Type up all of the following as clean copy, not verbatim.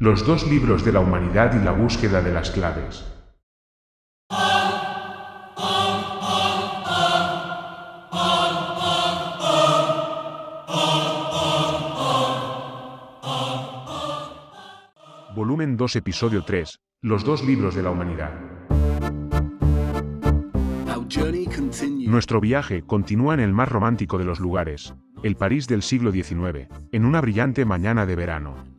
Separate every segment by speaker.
Speaker 1: Los dos libros de la humanidad y la búsqueda de las claves. Volumen 2, episodio 3. Los dos libros de la humanidad. Nuestro viaje continúa en el más romántico de los lugares, el París del siglo XIX, en una brillante mañana de verano.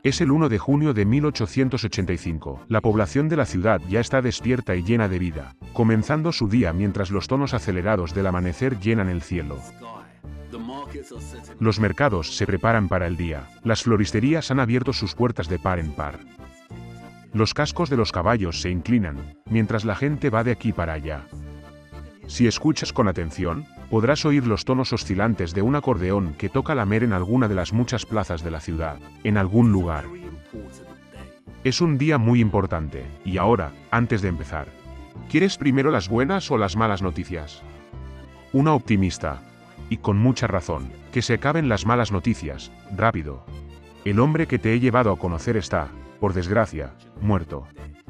Speaker 1: Es el 1 de junio de 1885. La población de la ciudad ya está despierta y llena de vida, comenzando su día mientras los tonos acelerados del amanecer llenan el cielo. Los mercados se preparan para el día. Las floristerías han abierto sus puertas de par en par. Los cascos de los caballos se inclinan, mientras la gente va de aquí para allá. Si escuchas con atención, podrás oír los tonos oscilantes de un acordeón que toca lamer en alguna de las muchas plazas de la ciudad, en algún lugar. Es un día muy importante, y ahora, antes de empezar, ¿quieres primero las buenas o las malas noticias? Una optimista, y con mucha razón, que se acaben las malas noticias, rápido. El hombre que te he llevado a conocer está, por desgracia, muerto.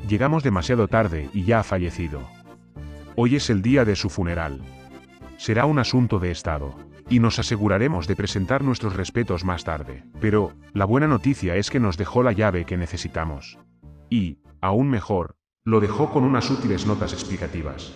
Speaker 1: Llegamos demasiado tarde y ya ha fallecido. Hoy es el día de su funeral. Será un asunto de Estado, y nos aseguraremos de presentar nuestros respetos más tarde. Pero, la buena noticia es que nos dejó la llave que necesitamos. Y, aún mejor, lo dejó con unas útiles notas explicativas.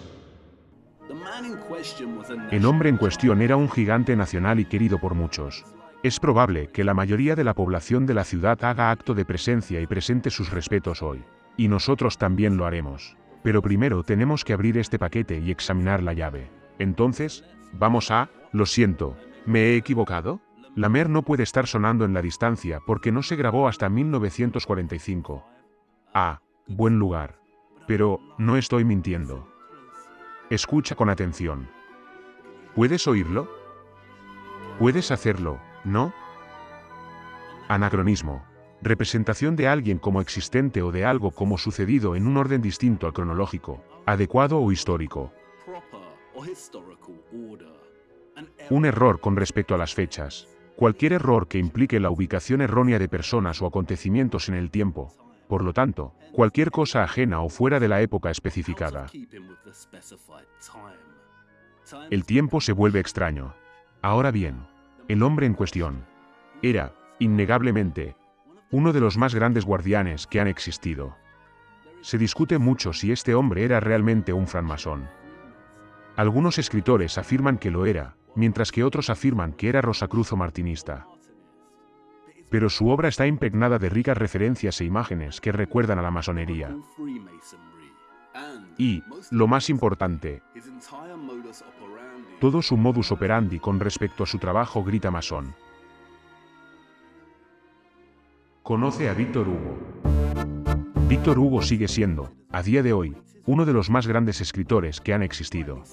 Speaker 1: El hombre en cuestión era un gigante nacional y querido por muchos. Es probable que la mayoría de la población de la ciudad haga acto de presencia y presente sus respetos hoy. Y nosotros también lo haremos. Pero primero tenemos que abrir este paquete y examinar la llave. Entonces, vamos a... Lo siento, ¿me he equivocado? La Mer no puede estar sonando en la distancia porque no se grabó hasta 1945. Ah, buen lugar. Pero, no estoy mintiendo. Escucha con atención. ¿Puedes oírlo? Puedes hacerlo, ¿no? Anacronismo. Representación de alguien como existente o de algo como sucedido en un orden distinto al cronológico, adecuado o histórico. Un error con respecto a las fechas. Cualquier error que implique la ubicación errónea de personas o acontecimientos en el tiempo. Por lo tanto, cualquier cosa ajena o fuera de la época especificada. El tiempo se vuelve extraño. Ahora bien, el hombre en cuestión era, innegablemente, uno de los más grandes guardianes que han existido. Se discute mucho si este hombre era realmente un francmasón. Algunos escritores afirman que lo era, mientras que otros afirman que era rosacruzo-martinista. Pero su obra está impregnada de ricas referencias e imágenes que recuerdan a la masonería. Y, lo más importante, todo su modus operandi con respecto a su trabajo grita masón. Conoce a Víctor Hugo. Víctor Hugo sigue siendo, a día de hoy, uno de los más grandes escritores que han existido.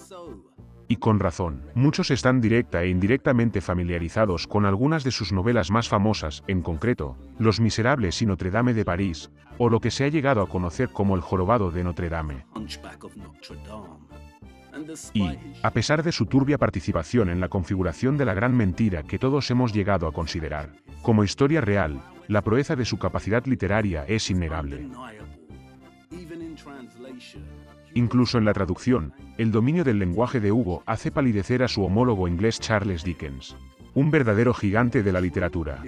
Speaker 1: Y con razón, muchos están directa e indirectamente familiarizados con algunas de sus novelas más famosas, en concreto, Los Miserables y Notre Dame de París, o lo que se ha llegado a conocer como El Jorobado de Notre Dame. Y, a pesar de su turbia participación en la configuración de la gran mentira que todos hemos llegado a considerar como historia real, la proeza de su capacidad literaria es innegable. Incluso en la traducción, el dominio del lenguaje de Hugo hace palidecer a su homólogo inglés Charles Dickens, un verdadero gigante de la literatura.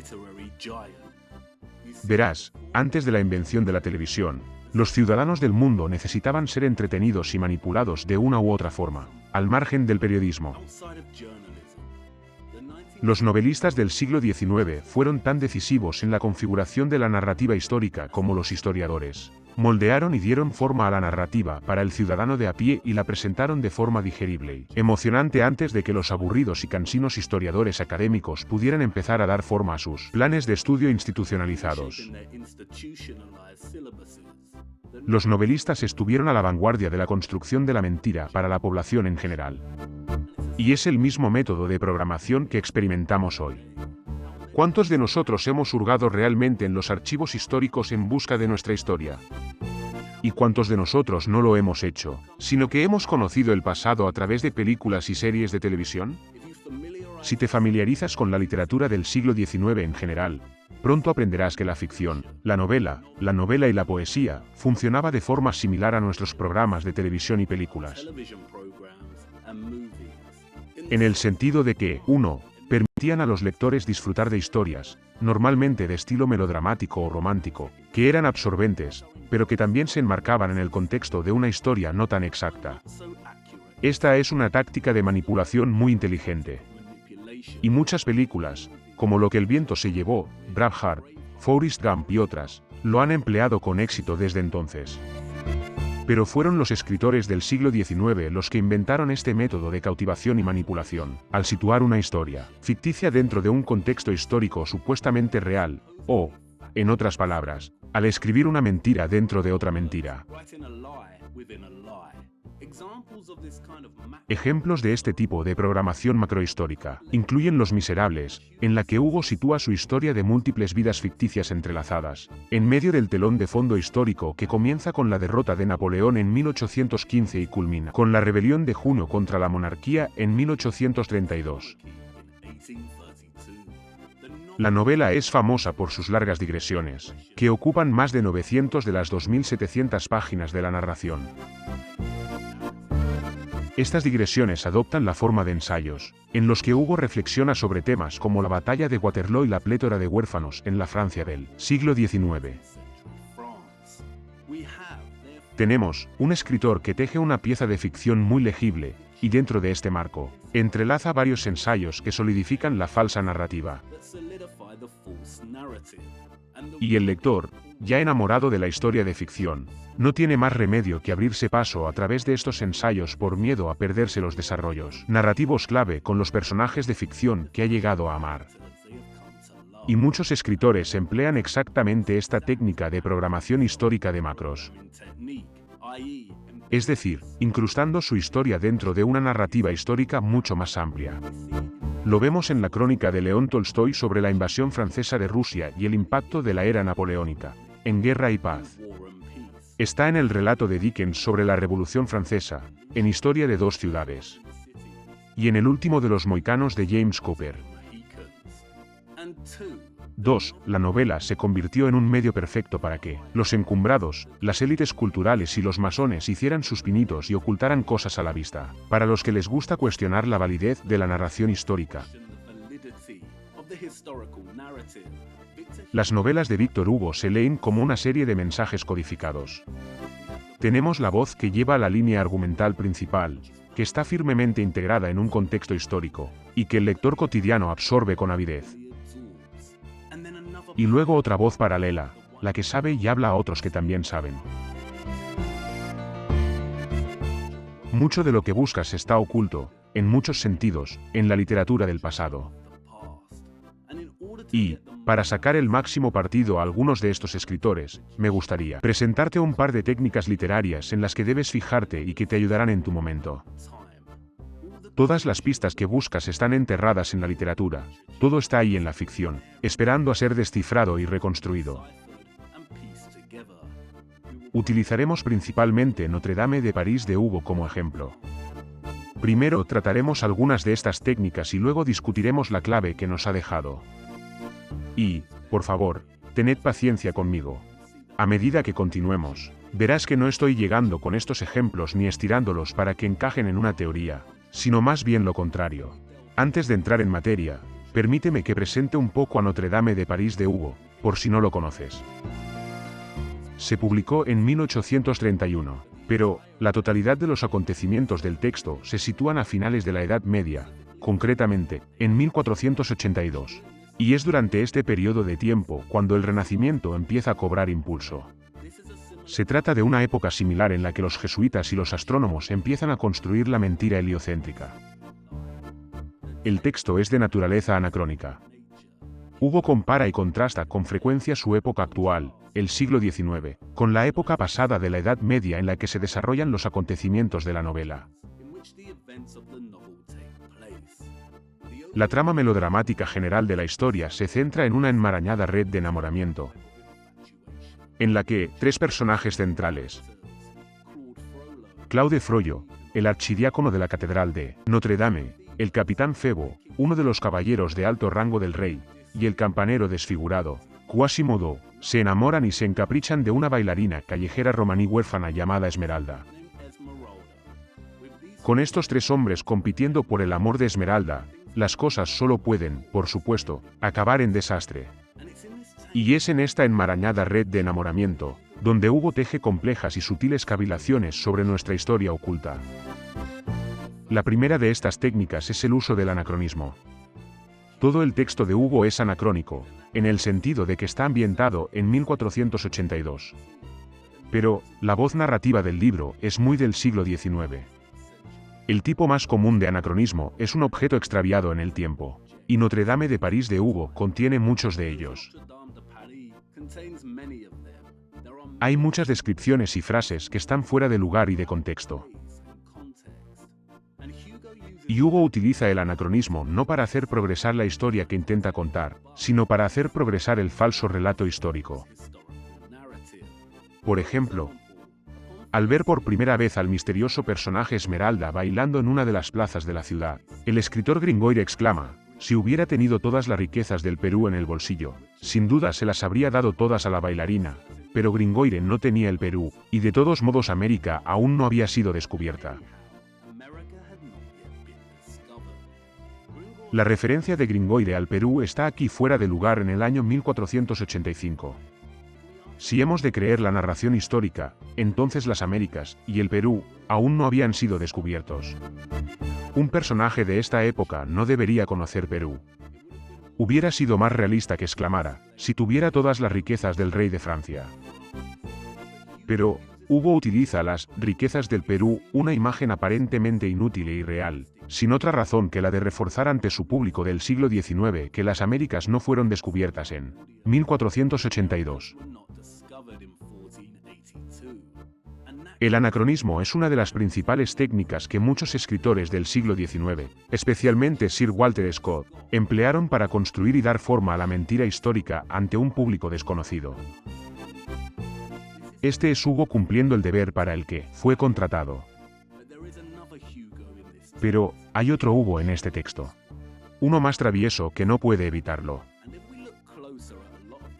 Speaker 1: Verás, antes de la invención de la televisión, los ciudadanos del mundo necesitaban ser entretenidos y manipulados de una u otra forma, al margen del periodismo. Los novelistas del siglo XIX fueron tan decisivos en la configuración de la narrativa histórica como los historiadores. Moldearon y dieron forma a la narrativa para el ciudadano de a pie y la presentaron de forma digerible y emocionante antes de que los aburridos y cansinos historiadores académicos pudieran empezar a dar forma a sus planes de estudio institucionalizados. Los novelistas estuvieron a la vanguardia de la construcción de la mentira para la población en general. Y es el mismo método de programación que experimentamos hoy. ¿Cuántos de nosotros hemos hurgado realmente en los archivos históricos en busca de nuestra historia? ¿Y cuántos de nosotros no lo hemos hecho, sino que hemos conocido el pasado a través de películas y series de televisión? Si te familiarizas con la literatura del siglo XIX en general, pronto aprenderás que la ficción, la novela y la poesía funcionaba de forma similar a nuestros programas de televisión y películas. En el sentido de que, 1. Permitían a los lectores disfrutar de historias, normalmente de estilo melodramático o romántico, que eran absorbentes, pero que también se enmarcaban en el contexto de una historia no tan exacta. Esta es una táctica de manipulación muy inteligente. Y muchas películas, como Lo que el viento se llevó, Braveheart, Forrest Gump y otras, lo han empleado con éxito desde entonces. Pero fueron los escritores del siglo XIX los que inventaron este método de cautivación y manipulación, al situar una historia ficticia dentro de un contexto histórico supuestamente real, o, en otras palabras, al escribir una mentira dentro de otra mentira. Ejemplos de este tipo de programación macrohistórica incluyen Los Miserables, en la que Hugo sitúa su historia de múltiples vidas ficticias entrelazadas, en medio del telón de fondo histórico que comienza con la derrota de Napoleón en 1815 y culmina con la rebelión de junio contra la monarquía en 1832. La novela es famosa por sus largas digresiones, que ocupan más de 900 de las 2700 páginas de la narración. Estas digresiones adoptan la forma de ensayos, en los que Hugo reflexiona sobre temas como la batalla de Waterloo y la plétora de huérfanos en la Francia del siglo XIX. Tenemos un escritor que teje una pieza de ficción muy legible, y dentro de este marco, entrelaza varios ensayos que solidifican la falsa narrativa. Y el lector, ya enamorado de la historia de ficción, no tiene más remedio que abrirse paso a través de estos ensayos por miedo a perderse los desarrollos narrativos clave con los personajes de ficción que ha llegado a amar. Y muchos escritores emplean exactamente esta técnica de programación histórica de macros. Es decir, incrustando su historia dentro de una narrativa histórica mucho más amplia. Lo vemos en la crónica de León Tolstoy sobre la invasión francesa de Rusia y el impacto de la era napoleónica, en Guerra y Paz. Está en el relato de Dickens sobre la Revolución Francesa, en Historia de dos ciudades. Y en El último de los mohicanos de James Cooper. 2. La novela se convirtió en un medio perfecto para que los encumbrados, las élites culturales y los masones hicieran sus pinitos y ocultaran cosas a la vista, para los que les gusta cuestionar la validez de la narración histórica. Las novelas de Víctor Hugo se leen como una serie de mensajes codificados. Tenemos la voz que lleva la línea argumental principal, que está firmemente integrada en un contexto histórico, y que el lector cotidiano absorbe con avidez. Y luego otra voz paralela, la que sabe y habla a otros que también saben. Mucho de lo que buscas está oculto, en muchos sentidos, en la literatura del pasado. Y, para sacar el máximo partido a algunos de estos escritores, me gustaría presentarte un par de técnicas literarias en las que debes fijarte y que te ayudarán en tu momento. Todas las pistas que buscas están enterradas en la literatura, todo está ahí en la ficción, esperando a ser descifrado y reconstruido. Utilizaremos principalmente Notre Dame de París de Hugo como ejemplo. Primero trataremos algunas de estas técnicas y luego discutiremos la clave que nos ha dejado. Y, por favor, tened paciencia conmigo. A medida que continuemos, verás que no estoy llegando con estos ejemplos ni estirándolos para que encajen en una teoría, sino más bien lo contrario. Antes de entrar en materia, permíteme que presente un poco a Notre Dame de París de Hugo, por si no lo conoces. Se publicó en 1831, pero la totalidad de los acontecimientos del texto se sitúan a finales de la Edad Media, concretamente, en 1482. Y es durante este periodo de tiempo cuando el Renacimiento empieza a cobrar impulso. Se trata de una época similar en la que los jesuitas y los astrónomos empiezan a construir la mentira heliocéntrica. El texto es de naturaleza anacrónica. Hugo compara y contrasta con frecuencia su época actual, el siglo XIX, con la época pasada de la Edad Media en la que se desarrollan los acontecimientos de la novela. La trama melodramática general de la historia se centra en una enmarañada red de enamoramiento, en la que tres personajes centrales: Claude Frollo, el archidiácono de la Catedral de Notre Dame, el capitán Febo, uno de los caballeros de alto rango del rey, y el campanero desfigurado, Quasimodo, se enamoran y se encaprichan de una bailarina callejera romaní huérfana llamada Esmeralda. Con estos tres hombres compitiendo por el amor de Esmeralda, las cosas solo pueden, por supuesto, acabar en desastre. Y es en esta enmarañada red de enamoramiento, donde Hugo teje complejas y sutiles cavilaciones sobre nuestra historia oculta. La primera de estas técnicas es el uso del anacronismo. Todo el texto de Hugo es anacrónico, en el sentido de que está ambientado en 1482. Pero, la voz narrativa del libro es muy del siglo XIX. El tipo más común de anacronismo es un objeto extraviado en el tiempo, y Notre Dame de París de Hugo contiene muchos de ellos. Hay muchas descripciones y frases que están fuera de lugar y de contexto. Y Hugo utiliza el anacronismo no para hacer progresar la historia que intenta contar, sino para hacer progresar el falso relato histórico. Por ejemplo, al ver por primera vez al misterioso personaje Esmeralda bailando en una de las plazas de la ciudad, el escritor Gringoire exclama: si hubiera tenido todas las riquezas del Perú en el bolsillo, sin duda se las habría dado todas a la bailarina, pero Gringoire no tenía el Perú, y de todos modos América aún no había sido descubierta. La referencia de Gringoire al Perú está aquí fuera de lugar en el año 1485. Si hemos de creer la narración histórica, entonces las Américas y el Perú aún no habían sido descubiertos. Un personaje de esta época no debería conocer Perú. Hubiera sido más realista que exclamara: si tuviera todas las riquezas del rey de Francia. Pero, Hugo utiliza las riquezas del Perú, una imagen aparentemente inútil e irreal, sin otra razón que la de reforzar ante su público del siglo XIX que las Américas no fueron descubiertas en 1482. El anacronismo es una de las principales técnicas que muchos escritores del siglo XIX, especialmente Sir Walter Scott, emplearon para construir y dar forma a la mentira histórica ante un público desconocido. Este es Hugo cumpliendo el deber para el que fue contratado. Pero, hay otro Hugo en este texto. Uno más travieso que no puede evitarlo.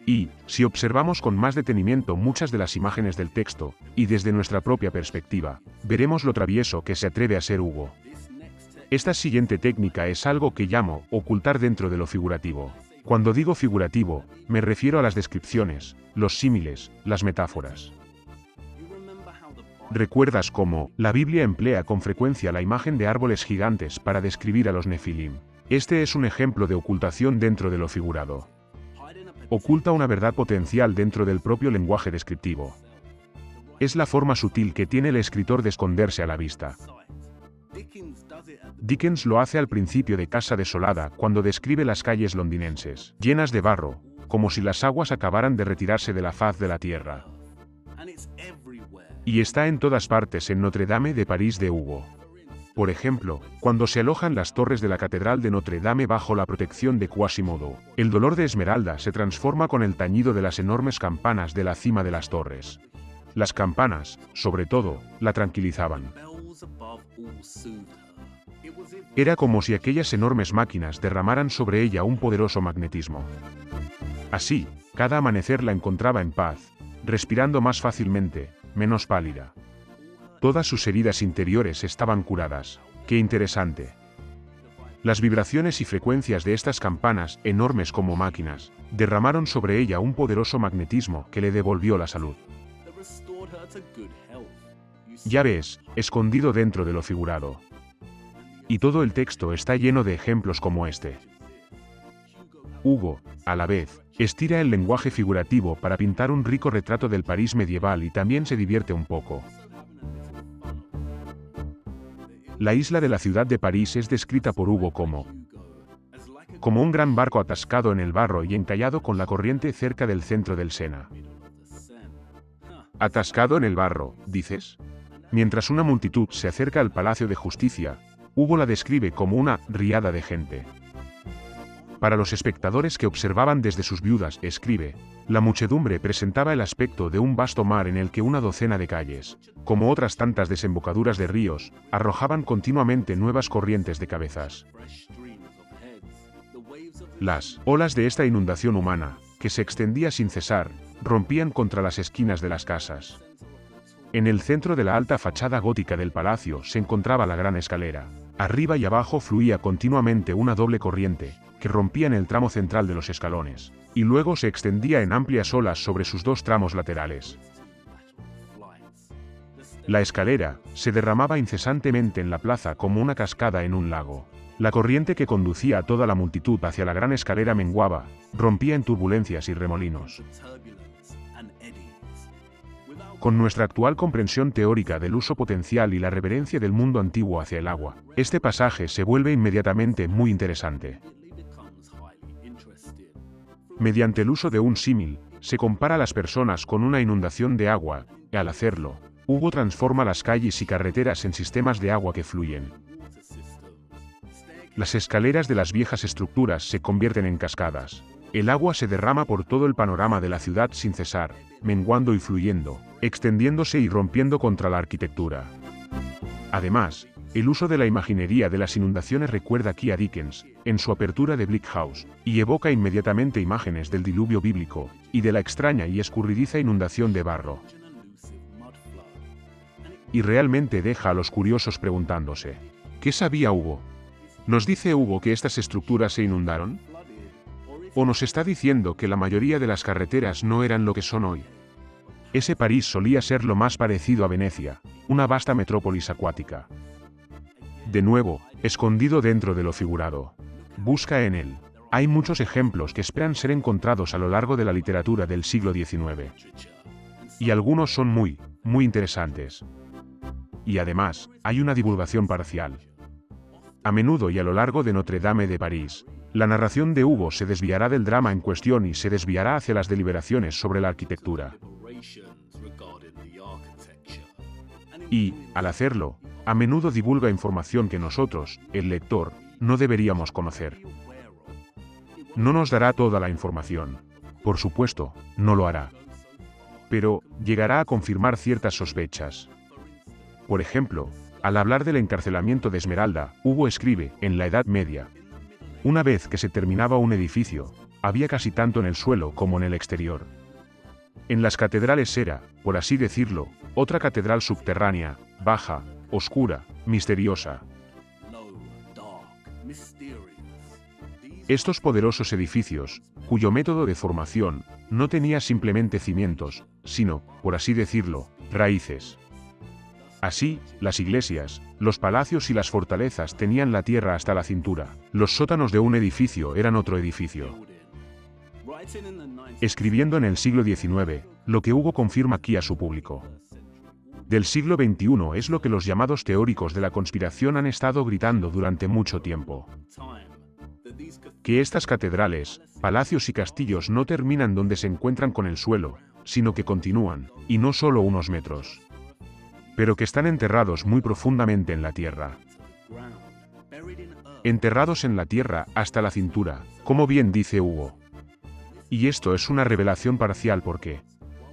Speaker 1: Y, si observamos con más detenimiento muchas de las imágenes del texto, y desde nuestra propia perspectiva, veremos lo travieso que se atreve a ser Hugo. Esta siguiente técnica es algo que llamo ocultar dentro de lo figurativo. Cuando digo figurativo, me refiero a las descripciones, los símiles, las metáforas. ¿Recuerdas cómo la Biblia emplea con frecuencia la imagen de árboles gigantes para describir a los Nefilim? Este es un ejemplo de ocultación dentro de lo figurado. Oculta una verdad potencial dentro del propio lenguaje descriptivo. Es la forma sutil que tiene el escritor de esconderse a la vista. Dickens lo hace al principio de Casa Desolada cuando describe las calles londinenses, llenas de barro, como si las aguas acabaran de retirarse de la faz de la tierra. Y está en todas partes en Notre Dame de París de Hugo. Por ejemplo, cuando se alojan las torres de la Catedral de Notre Dame bajo la protección de Quasimodo, el dolor de Esmeralda se transforma con el tañido de las enormes campanas de la cima de las torres. Las campanas, sobre todo, la tranquilizaban. Era como si aquellas enormes máquinas derramaran sobre ella un poderoso magnetismo. Así, cada amanecer la encontraba en paz, respirando más fácilmente, menos pálida. Todas sus heridas interiores estaban curadas. ¡Qué interesante! Las vibraciones y frecuencias de estas campanas, enormes como máquinas, derramaron sobre ella un poderoso magnetismo que le devolvió la salud. Ya ves, escondido dentro de lo figurado. Y todo el texto está lleno de ejemplos como este. Hugo, a la vez, estira el lenguaje figurativo para pintar un rico retrato del París medieval y también se divierte un poco. La isla de la ciudad de París es descrita por Hugo como un gran barco atascado en el barro y encallado con la corriente cerca del centro del Sena. ¿Atascado en el barro, dices? Mientras una multitud se acerca al Palacio de Justicia, Hugo la describe como una riada de gente. Para los espectadores que observaban desde sus viudas, escribe, la muchedumbre presentaba el aspecto de un vasto mar en el que una docena de calles, como otras tantas desembocaduras de ríos, arrojaban continuamente nuevas corrientes de cabezas. Las olas de esta inundación humana, que se extendía sin cesar, rompían contra las esquinas de las casas. En el centro de la alta fachada gótica del palacio se encontraba la gran escalera. Arriba y abajo fluía continuamente una doble corriente, que rompía en el tramo central de los escalones, y luego se extendía en amplias olas sobre sus dos tramos laterales. La escalera se derramaba incesantemente en la plaza como una cascada en un lago. La corriente que conducía a toda la multitud hacia la gran escalera menguaba, rompía en turbulencias y remolinos. Con nuestra actual comprensión teórica del uso potencial y la reverencia del mundo antiguo hacia el agua, este pasaje se vuelve inmediatamente muy interesante. Mediante el uso de un símil, se compara a las personas con una inundación de agua, y al hacerlo, Hugo transforma las calles y carreteras en sistemas de agua que fluyen. Las escaleras de las viejas estructuras se convierten en cascadas. El agua se derrama por todo el panorama de la ciudad sin cesar, menguando y fluyendo, extendiéndose y rompiendo contra la arquitectura. Además, el uso de la imaginería de las inundaciones recuerda aquí a Dickens, en su apertura de Bleak House, y evoca inmediatamente imágenes del diluvio bíblico, y de la extraña y escurridiza inundación de barro. Y realmente deja a los curiosos preguntándose, ¿qué sabía Hugo? ¿Nos dice Hugo que estas estructuras se inundaron? ¿O nos está diciendo que la mayoría de las carreteras no eran lo que son hoy? Ese París solía ser lo más parecido a Venecia, una vasta metrópolis acuática. De nuevo, escondido dentro de lo figurado. Busca en él. Hay muchos ejemplos que esperan ser encontrados a lo largo de la literatura del siglo XIX. Y algunos son muy interesantes. Y además, hay una divulgación parcial. A menudo y a lo largo de Notre Dame de París, la narración de Hugo se desviará del drama en cuestión y se desviará hacia las deliberaciones sobre la arquitectura. Y, al hacerlo, a menudo divulga información que nosotros, el lector, no deberíamos conocer. No nos dará toda la información. Por supuesto, no lo hará. Pero, llegará a confirmar ciertas sospechas. Por ejemplo, al hablar del encarcelamiento de Esmeralda, Hugo escribe, en la Edad Media. Una vez que se terminaba un edificio, había casi tanto en el suelo como en el exterior. En las catedrales era, por así decirlo, otra catedral subterránea, baja, oscura, misteriosa. Estos poderosos edificios, cuyo método de formación no tenía simplemente cimientos, sino, por así decirlo, raíces. Así, las iglesias, los palacios y las fortalezas tenían la tierra hasta la cintura. Los sótanos de un edificio eran otro edificio. Escribiendo en el siglo XIX, lo que Hugo confirma aquí a su público. Del siglo XXI es lo que los llamados teóricos de la conspiración han estado gritando durante mucho tiempo. Que estas catedrales, palacios y castillos no terminan donde se encuentran con el suelo, sino que continúan, y no solo unos metros. Pero que están enterrados muy profundamente en la tierra. Enterrados en la tierra hasta la cintura, como bien dice Hugo. Y esto es una revelación parcial porque,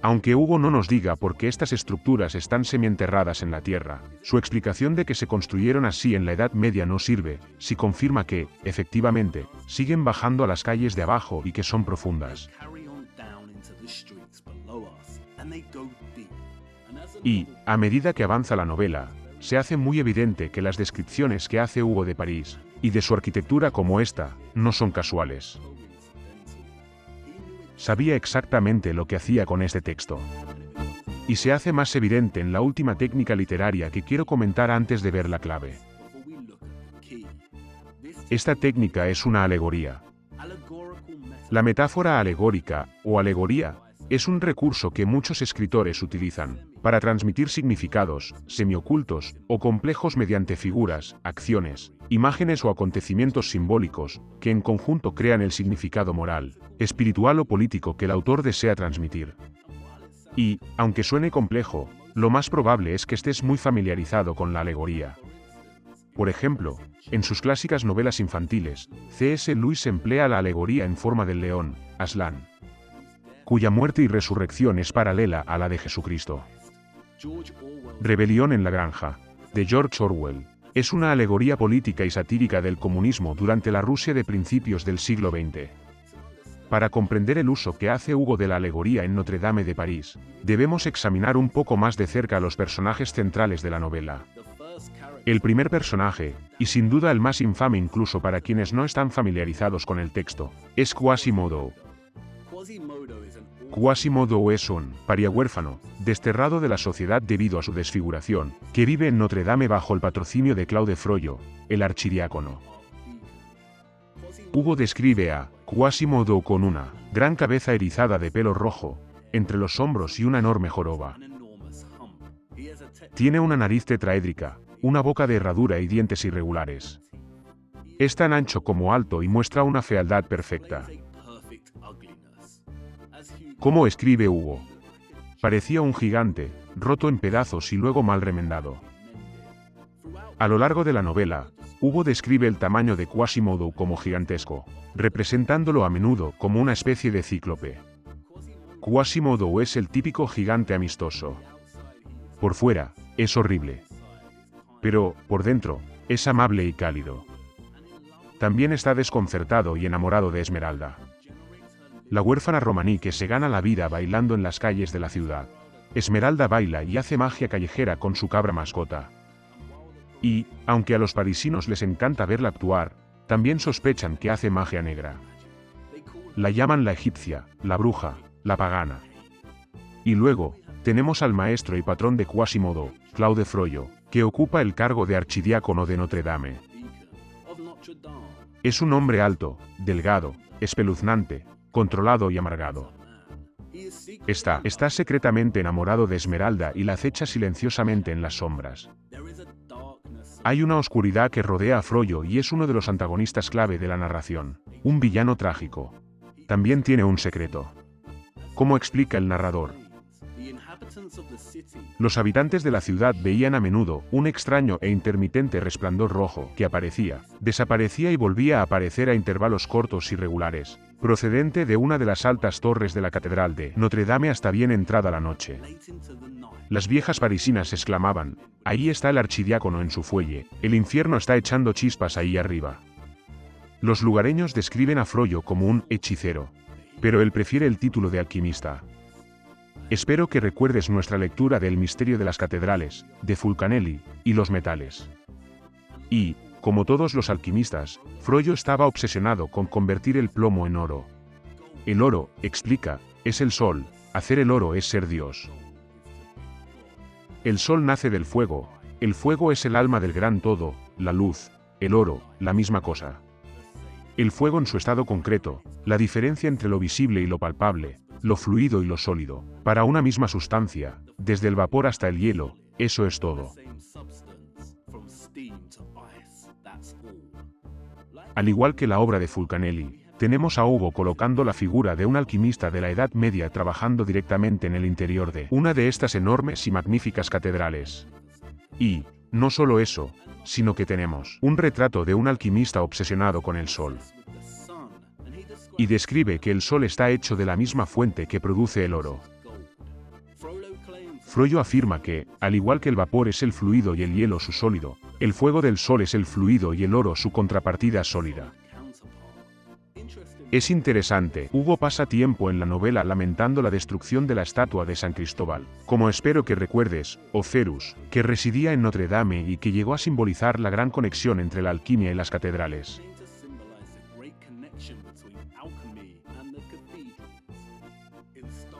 Speaker 1: aunque Hugo no nos diga por qué estas estructuras están semienterradas en la tierra, su explicación de que se construyeron así en la Edad Media no sirve, si confirma que, efectivamente, siguen bajando a las calles de abajo y que son profundas. Y, a medida que avanza la novela, se hace muy evidente que las descripciones que hace Hugo de París, y de su arquitectura como esta, no son casuales. Sabía exactamente lo que hacía con este texto. Y se hace más evidente en la última técnica literaria que quiero comentar antes de ver la clave. Esta técnica es una alegoría. La metáfora alegórica, o alegoría, es un recurso que muchos escritores utilizan para transmitir significados, semiocultos, o complejos mediante figuras, acciones, imágenes o acontecimientos simbólicos, que en conjunto crean el significado moral, espiritual o político que el autor desea transmitir. Y, aunque suene complejo, lo más probable es que estés muy familiarizado con la alegoría. Por ejemplo, en sus clásicas novelas infantiles, C.S. Lewis emplea la alegoría en forma del león, Aslan, cuya muerte y resurrección es paralela a la de Jesucristo. Rebelión en la granja, de George Orwell, es una alegoría política y satírica del comunismo durante la Rusia de principios del siglo XX. Para comprender el uso que hace Hugo de la alegoría en Notre Dame de París, debemos examinar un poco más de cerca a los personajes centrales de la novela. El primer personaje, y sin duda el más infame incluso para quienes no están familiarizados con el texto, es Quasimodo. Quasimodo es un pariahuérfano, desterrado de la sociedad debido a su desfiguración, que vive en Notre Dame bajo el patrocinio de Claude Frollo, el archidiácono. Hugo describe a Quasimodo con una gran cabeza erizada de pelo rojo, entre los hombros y una enorme joroba. Tiene una nariz tetraédrica, una boca de herradura y dientes irregulares. Es tan ancho como alto y muestra una fealdad perfecta. ¿Cómo escribe Hugo? Parecía un gigante, roto en pedazos y luego mal remendado. A lo largo de la novela, Hugo describe el tamaño de Quasimodo como gigantesco, representándolo a menudo como una especie de cíclope. Quasimodo es el típico gigante amistoso. Por fuera, es horrible. Pero, por dentro, es amable y cálido. También está desconcertado y enamorado de Esmeralda, la huérfana romaní que se gana la vida bailando en las calles de la ciudad. Esmeralda baila y hace magia callejera con su cabra mascota. Y, aunque a los parisinos les encanta verla actuar, también sospechan que hace magia negra. La llaman la egipcia, la bruja, la pagana. Y luego, tenemos al maestro y patrón de Quasimodo, Claude Frollo, que ocupa el cargo de archidiácono de Notre Dame. Es un hombre alto, delgado, espeluznante, controlado y amargado. Está secretamente enamorado de Esmeralda y la acecha silenciosamente en las sombras. Hay una oscuridad que rodea a Frollo y es uno de los antagonistas clave de la narración, un villano trágico. También tiene un secreto. ¿Cómo explica el narrador? Los habitantes de la ciudad veían a menudo un extraño e intermitente resplandor rojo que aparecía, desaparecía y volvía a aparecer a intervalos cortos y regulares, procedente de una de las altas torres de la catedral de Notre Dame hasta bien entrada la noche. Las viejas parisinas exclamaban: «Ahí está el archidiácono en su fuelle, el infierno está echando chispas ahí arriba». Los lugareños describen a Frollo como un hechicero, pero él prefiere el título de alquimista. Espero que recuerdes nuestra lectura del misterio de las catedrales, de Fulcanelli, y los metales. Y, como todos los alquimistas, Frollo estaba obsesionado con convertir el plomo en oro. El oro, explica, es el sol, hacer el oro es ser Dios. El sol nace del fuego, el fuego es el alma del gran todo, la luz, el oro, la misma cosa. El fuego en su estado concreto, la diferencia entre lo visible y lo palpable, lo fluido y lo sólido, para una misma sustancia, desde el vapor hasta el hielo, eso es todo. Al igual que la obra de Fulcanelli, tenemos a Hugo colocando la figura de un alquimista de la Edad Media trabajando directamente en el interior de una de estas enormes y magníficas catedrales. Y, no solo eso, sino que tenemos un retrato de un alquimista obsesionado con el sol. Y describe que el sol está hecho de la misma fuente que produce el oro. Frollo afirma que, al igual que el vapor es el fluido y el hielo su sólido, el fuego del sol es el fluido y el oro su contrapartida sólida. Es interesante, Hugo pasa tiempo en la novela lamentando la destrucción de la estatua de San Cristóbal, como espero que recuerdes, o Cerus, que residía en Notre Dame y que llegó a simbolizar la gran conexión entre la alquimia y las catedrales.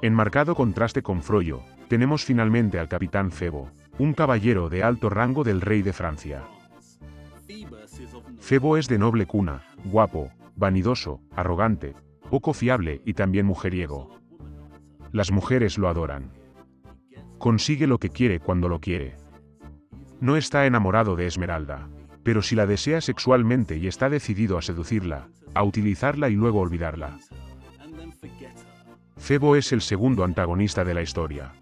Speaker 1: En marcado contraste con Frollo, tenemos finalmente al capitán Febo, un caballero de alto rango del rey de Francia. Febo es de noble cuna, guapo, vanidoso, arrogante, poco fiable y también mujeriego. Las mujeres lo adoran. Consigue lo que quiere cuando lo quiere. No está enamorado de Esmeralda, pero si la desea sexualmente y está decidido a seducirla, a utilizarla y luego olvidarla. Febo es el segundo antagonista de la historia.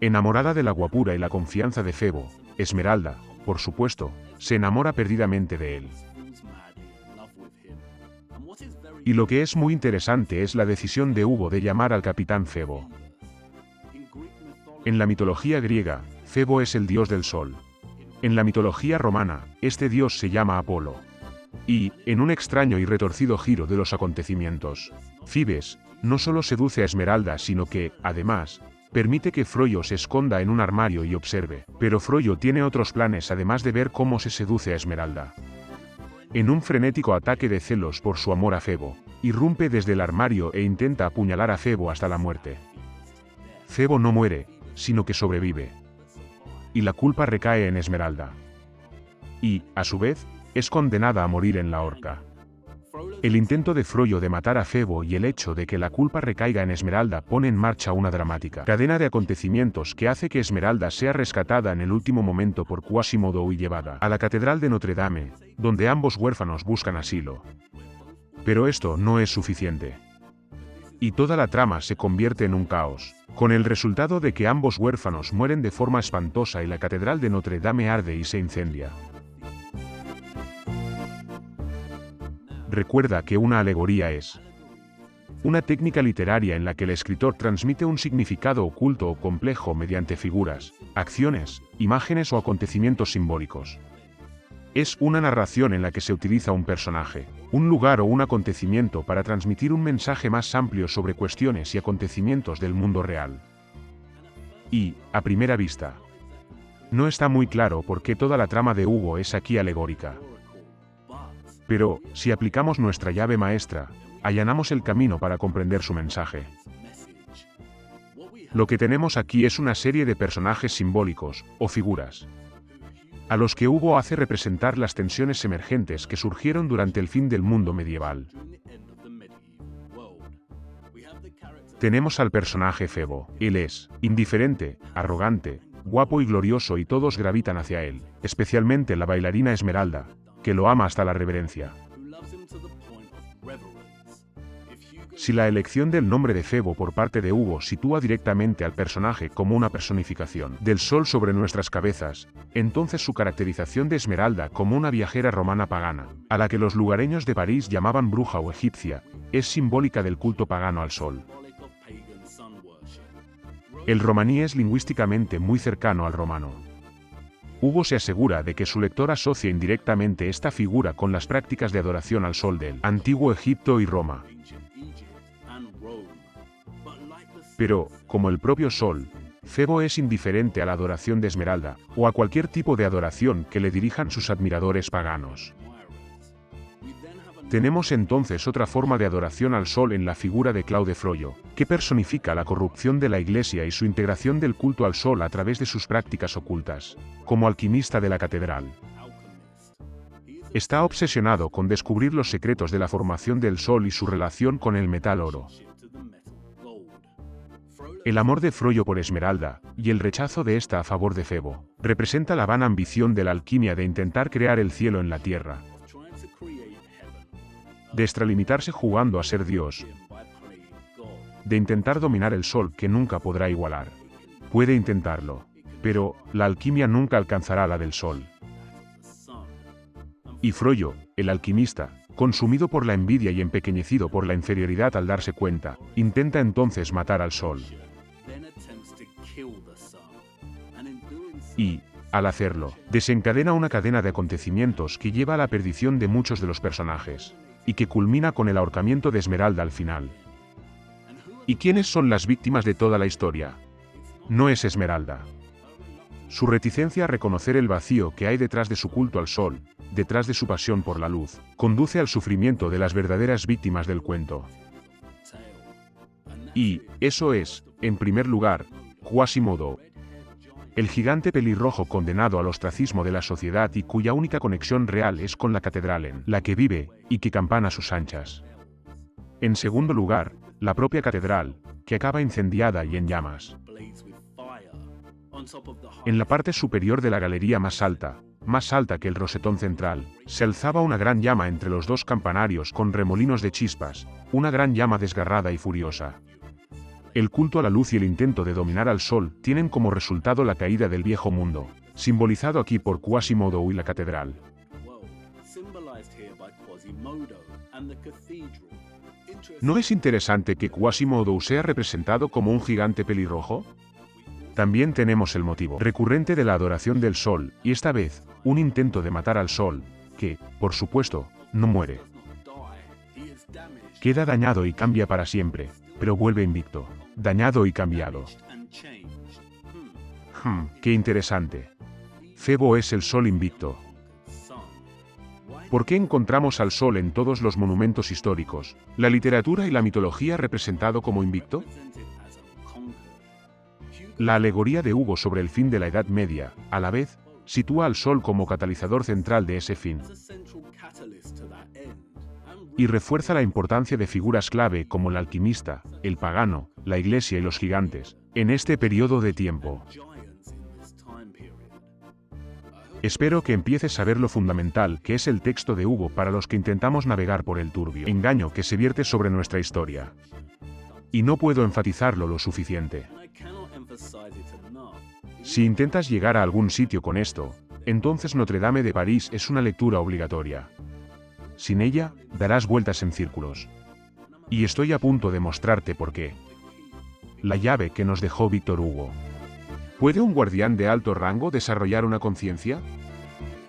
Speaker 1: Enamorada de la guapura y la confianza de Febo, Esmeralda, por supuesto, se enamora perdidamente de él. Y lo que es muy interesante es la decisión de Hugo de llamar al capitán Febo. En la mitología griega, Febo es el dios del sol. En la mitología romana, este dios se llama Apolo. Y, en un extraño y retorcido giro de los acontecimientos, Fibes no solo seduce a Esmeralda sino que, además, permite que Froyo se esconda en un armario y observe. Pero Froyo tiene otros planes además de ver cómo se seduce a Esmeralda. En un frenético ataque de celos por su amor a Febo, irrumpe desde el armario e intenta apuñalar a Febo hasta la muerte. Febo no muere, sino que sobrevive. Y la culpa recae en Esmeralda. Y, a su vez, es condenada a morir en la horca. El intento de Froyo de matar a Febo y el hecho de que la culpa recaiga en Esmeralda pone en marcha una dramática cadena de acontecimientos que hace que Esmeralda sea rescatada en el último momento por Quasimodo y llevada a la Catedral de Notre Dame, donde ambos huérfanos buscan asilo. Pero esto no es suficiente. Y toda la trama se convierte en un caos, con el resultado de que ambos huérfanos mueren de forma espantosa y la Catedral de Notre Dame arde y se incendia. Recuerda que una alegoría es una técnica literaria en la que el escritor transmite un significado oculto o complejo mediante figuras, acciones, imágenes o acontecimientos simbólicos. Es una narración en la que se utiliza un personaje, un lugar o un acontecimiento para transmitir un mensaje más amplio sobre cuestiones y acontecimientos del mundo real. Y, a primera vista, no está muy claro por qué toda la trama de Hugo es aquí alegórica. Pero, si aplicamos nuestra llave maestra, allanamos el camino para comprender su mensaje. Lo que tenemos aquí es una serie de personajes simbólicos, o figuras, a los que Hugo hace representar las tensiones emergentes que surgieron durante el fin del mundo medieval. Tenemos al personaje Febo. Él es indiferente, arrogante, guapo y glorioso y todos gravitan hacia él, especialmente la bailarina Esmeralda, que lo ama hasta la reverencia. Si la elección del nombre de Febo por parte de Hugo sitúa directamente al personaje como una personificación del sol sobre nuestras cabezas, entonces su caracterización de Esmeralda como una viajera romana pagana, a la que los lugareños de París llamaban bruja o egipcia, es simbólica del culto pagano al sol. El romaní es lingüísticamente muy cercano al romano. Hugo se asegura de que su lector asocia indirectamente esta figura con las prácticas de adoración al sol del antiguo Egipto y Roma. Pero, como el propio sol, Febo es indiferente a la adoración de Esmeralda, o a cualquier tipo de adoración que le dirijan sus admiradores paganos. Tenemos entonces otra forma de adoración al sol en la figura de Claude Froyo, que personifica la corrupción de la Iglesia y su integración del culto al sol a través de sus prácticas ocultas, como alquimista de la catedral. Está obsesionado con descubrir los secretos de la formación del sol y su relación con el metal oro. El amor de Froyo por Esmeralda, y el rechazo de ésta a favor de Febo, representa la vana ambición de la alquimia de intentar crear el cielo en la tierra, de extralimitarse jugando a ser Dios, de intentar dominar el sol que nunca podrá igualar. Puede intentarlo, pero la alquimia nunca alcanzará la del sol. Y Froyo, el alquimista, consumido por la envidia y empequeñecido por la inferioridad al darse cuenta, intenta entonces matar al sol. Y, al hacerlo, desencadena una cadena de acontecimientos que lleva a la perdición de muchos de los personajes, y que culmina con el ahorcamiento de Esmeralda al final. ¿Y quiénes son las víctimas de toda la historia? No es Esmeralda. Su reticencia a reconocer el vacío que hay detrás de su culto al sol, detrás de su pasión por la luz, conduce al sufrimiento de las verdaderas víctimas del cuento. Y, eso es, en primer lugar, Quasimodo, el gigante pelirrojo condenado al ostracismo de la sociedad y cuya única conexión real es con la catedral en la que vive, y que campana a sus anchas. En segundo lugar, la propia catedral, que acaba incendiada y en llamas. En la parte superior de la galería más alta que el rosetón central, se alzaba una gran llama entre los dos campanarios con remolinos de chispas, una gran llama desgarrada y furiosa. El culto a la luz y el intento de dominar al sol tienen como resultado la caída del viejo mundo, simbolizado aquí por Quasimodo y la catedral. ¿No es interesante que Quasimodo sea representado como un gigante pelirrojo? También tenemos el motivo recurrente de la adoración del sol, y esta vez, un intento de matar al sol, que, por supuesto, no muere. Queda dañado y cambia para siempre, pero vuelve invicto, dañado y cambiado. Qué interesante. Febo es el sol invicto. ¿Por qué encontramos al sol en todos los monumentos históricos, la literatura y la mitología representado como invicto? La alegoría de Hugo sobre el fin de la Edad Media, a la vez, sitúa al sol como catalizador central de ese fin. Y refuerza la importancia de figuras clave como el alquimista, el pagano, la iglesia y los gigantes, en este periodo de tiempo. Espero que empieces a ver lo fundamental que es el texto de Hugo para los que intentamos navegar por el turbio engaño que se vierte sobre nuestra historia. Y no puedo enfatizarlo lo suficiente. Si intentas llegar a algún sitio con esto, entonces Notre Dame de París es una lectura obligatoria. Sin ella, darás vueltas en círculos. Y estoy a punto de mostrarte por qué. La llave que nos dejó Víctor Hugo. ¿Puede un guardián de alto rango desarrollar una conciencia?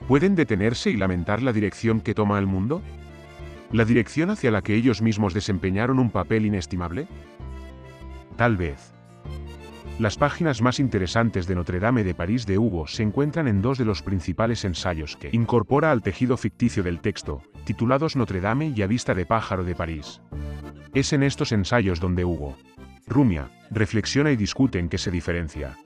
Speaker 1: ¿Pueden detenerse y lamentar la dirección que toma el mundo? ¿La dirección hacia la que ellos mismos desempeñaron un papel inestimable? Tal vez. Las páginas más interesantes de Notre Dame de París de Hugo se encuentran en dos de los principales ensayos que incorpora al tejido ficticio del texto, titulados Notre Dame y A vista de pájaro de París. Es en estos ensayos donde Hugo rumia, reflexiona y discute en qué se diferencia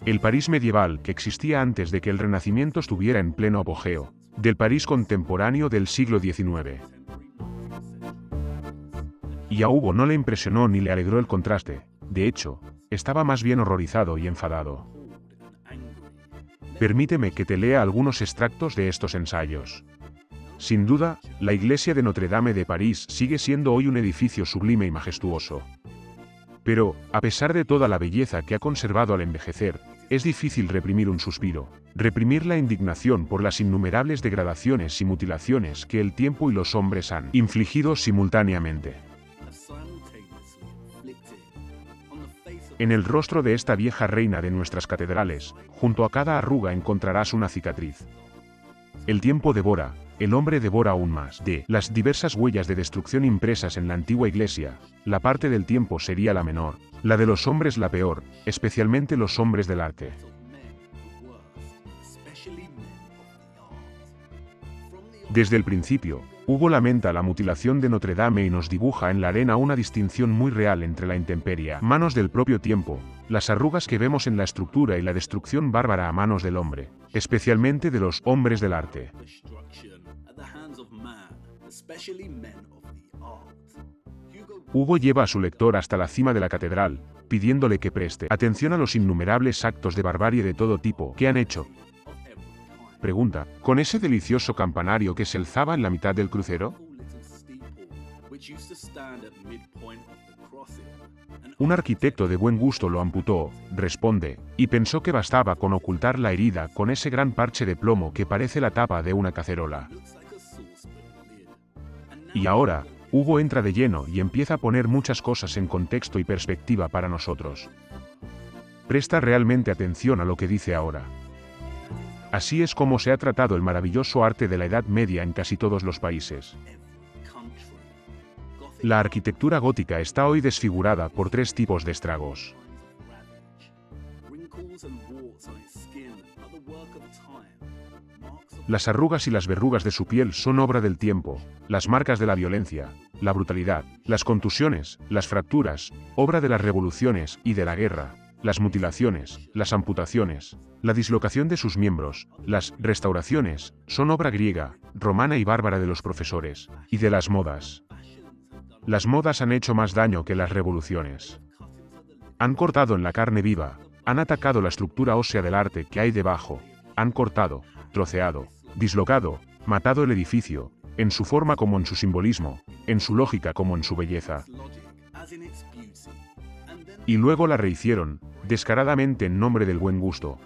Speaker 1: el París medieval que existía antes de que el Renacimiento estuviera en pleno apogeo, del París contemporáneo del siglo XIX. Y a Hugo no le impresionó ni le alegró el contraste, de hecho, estaba más bien horrorizado y enfadado. Permíteme que te lea algunos extractos de estos ensayos. Sin duda, la iglesia de Notre Dame de París sigue siendo hoy un edificio sublime y majestuoso. Pero, a pesar de toda la belleza que ha conservado al envejecer, es difícil reprimir un suspiro, reprimir la indignación por las innumerables degradaciones y mutilaciones que el tiempo y los hombres han infligido simultáneamente. En el rostro de esta vieja reina de nuestras catedrales, junto a cada arruga encontrarás una cicatriz. El tiempo devora, el hombre devora aún más. De las diversas huellas de destrucción impresas en la antigua iglesia, la parte del tiempo sería la menor, la de los hombres la peor, especialmente los hombres del arte. Desde el principio, Hugo lamenta la mutilación de Notre Dame y nos dibuja en la arena una distinción muy real entre la intemperie, manos del propio tiempo, las arrugas que vemos en la estructura y la destrucción bárbara a manos del hombre, especialmente de los hombres del arte. Hugo lleva a su lector hasta la cima de la catedral, pidiéndole que preste atención a los innumerables actos de barbarie de todo tipo que han hecho. Pregunta, ¿con ese delicioso campanario que se alzaba en la mitad del crucero? Un arquitecto de buen gusto lo amputó, responde, y pensó que bastaba con ocultar la herida con ese gran parche de plomo que parece la tapa de una cacerola. Y ahora, Hugo entra de lleno y empieza a poner muchas cosas en contexto y perspectiva para nosotros. Presta realmente atención a lo que dice ahora. Así es como se ha tratado el maravilloso arte de la Edad Media en casi todos los países. La arquitectura gótica está hoy desfigurada por tres tipos de estragos. Las arrugas y las verrugas de su piel son obra del tiempo, las marcas de la violencia, la brutalidad, las contusiones, las fracturas, obra de las revoluciones y de la guerra, las mutilaciones, las amputaciones, la dislocación de sus miembros, las restauraciones, son obra griega, romana y bárbara de los profesores, y de las modas. Las modas han hecho más daño que las revoluciones. Han cortado en la carne viva, han atacado la estructura ósea del arte que hay debajo, han cortado, troceado, dislocado, matado el edificio, en su forma como en su simbolismo, en su lógica como en su belleza. Y luego la rehicieron, descaradamente en nombre del buen gusto.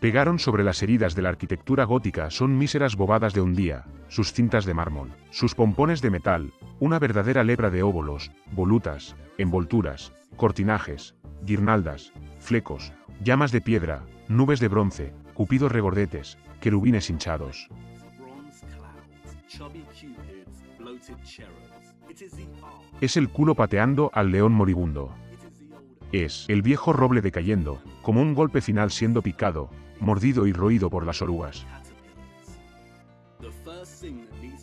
Speaker 1: Pegaron sobre las heridas de la arquitectura gótica son míseras bobadas de un día, sus cintas de mármol, sus pompones de metal, una verdadera lebra de óbolos, volutas, envolturas, cortinajes, guirnaldas, flecos, llamas de piedra, nubes de bronce, cupidos regordetes, querubines hinchados. Es el culo pateando al león moribundo. Es el viejo roble decayendo, como un golpe final siendo picado, mordido y roído por las orugas.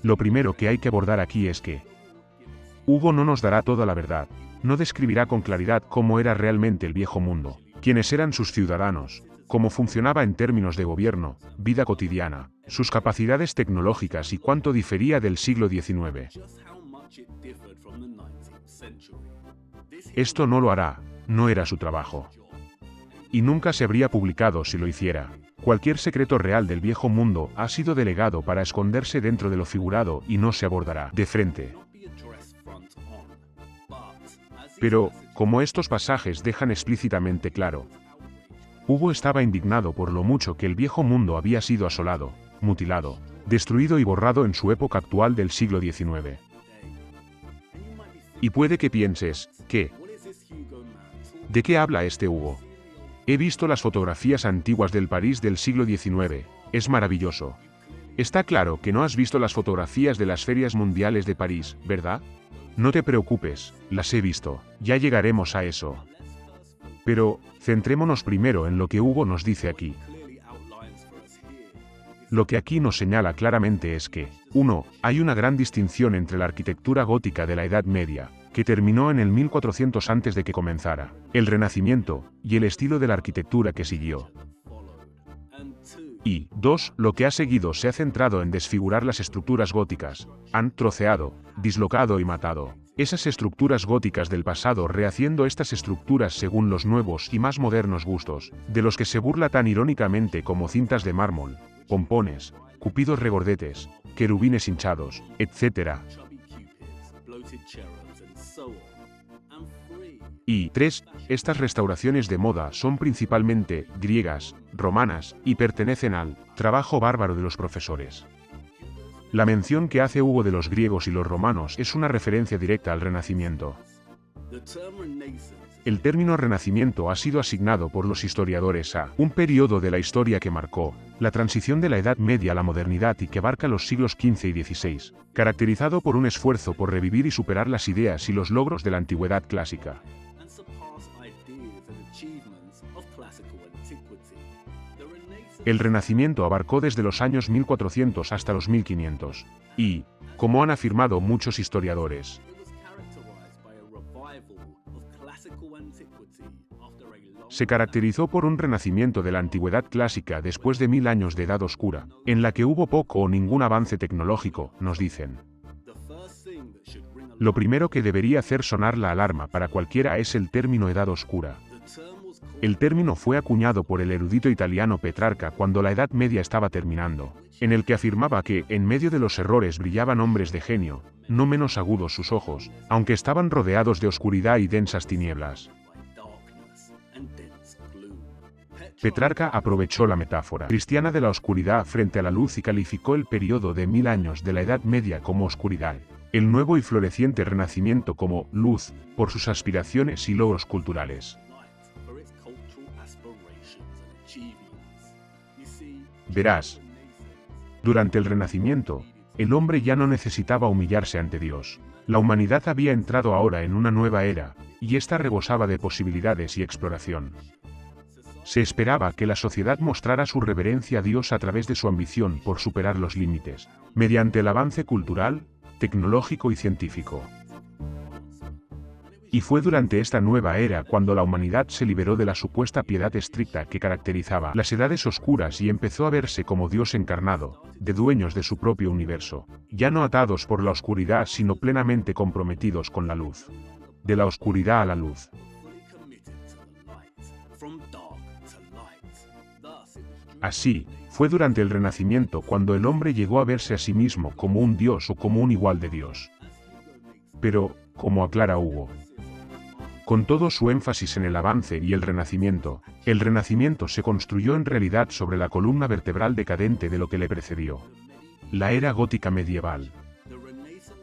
Speaker 1: Lo primero que hay que abordar aquí es que Hugo no nos dará toda la verdad, no describirá con claridad cómo era realmente el viejo mundo, quiénes eran sus ciudadanos, cómo funcionaba en términos de gobierno, vida cotidiana, sus capacidades tecnológicas y cuánto difería del siglo XIX. Esto no lo hará, no era su trabajo. Y nunca se habría publicado si lo hiciera. Cualquier secreto real del viejo mundo ha sido delegado para esconderse dentro de lo figurado y no se abordará de frente. Pero, como estos pasajes dejan explícitamente claro, Hugo estaba indignado por lo mucho que el viejo mundo había sido asolado, mutilado, destruido y borrado en su época actual del siglo XIX. Y puede que pienses, ¿qué? ¿De qué habla este Hugo? He visto las fotografías antiguas del París del siglo XIX, es maravilloso. Está claro que no has visto las fotografías de las ferias mundiales de París, ¿verdad? No te preocupes, las he visto, ya llegaremos a eso. Pero, centrémonos primero en lo que Hugo nos dice aquí. Lo que aquí nos señala claramente es que, 1. Hay una gran distinción entre la arquitectura gótica de la Edad Media, que terminó en el 1400 antes de que comenzara el Renacimiento, y el estilo de la arquitectura que siguió. Y, 2. Lo que ha seguido se ha centrado en desfigurar las estructuras góticas, han troceado, dislocado y matado esas estructuras góticas del pasado rehaciendo estas estructuras según los nuevos y más modernos gustos, de los que se burla tan irónicamente como cintas de mármol, pompones, cupidos regordetes, querubines hinchados, etc. Y 3. Estas restauraciones de moda son principalmente griegas, romanas, y pertenecen al trabajo bárbaro de los profesores. La mención que hace Hugo de los griegos y los romanos es una referencia directa al Renacimiento. El término Renacimiento ha sido asignado por los historiadores a un periodo de la historia que marcó la transición de la Edad Media a la modernidad y que abarca los siglos XV y XVI, caracterizado por un esfuerzo por revivir y superar las ideas y los logros de la antigüedad clásica. El Renacimiento abarcó desde los años 1400 hasta los 1500, y, como han afirmado muchos historiadores, se caracterizó por un renacimiento de la antigüedad clásica después de 1000 años de Edad Oscura, en la que hubo poco o ningún avance tecnológico, nos dicen. Lo primero que debería hacer sonar la alarma para cualquiera es el término Edad Oscura. El término fue acuñado por el erudito italiano Petrarca cuando la Edad Media estaba terminando, en el que afirmaba que, en medio de los errores brillaban hombres de genio, no menos agudos sus ojos, aunque estaban rodeados de oscuridad y densas tinieblas. Petrarca aprovechó la metáfora cristiana de la oscuridad frente a la luz y calificó el periodo de 1000 años de la Edad Media como oscuridad, el nuevo y floreciente Renacimiento como luz, por sus aspiraciones y logros culturales. Verás, durante el Renacimiento, el hombre ya no necesitaba humillarse ante Dios. La humanidad había entrado ahora en una nueva era, y ésta rebosaba de posibilidades y exploración. Se esperaba que la sociedad mostrara su reverencia a Dios a través de su ambición por superar los límites, mediante el avance cultural, tecnológico y científico. Y fue durante esta nueva era cuando la humanidad se liberó de la supuesta piedad estricta que caracterizaba las edades oscuras y empezó a verse como Dios encarnado, de dueños de su propio universo, ya no atados por la oscuridad sino plenamente comprometidos con la luz. De la oscuridad a la luz. Así, fue durante el Renacimiento cuando el hombre llegó a verse a sí mismo como un Dios o como un igual de Dios. Pero, como aclara Hugo, Con todo su énfasis en el avance y el Renacimiento se construyó en realidad sobre la columna vertebral decadente de lo que le precedió. La era gótica medieval.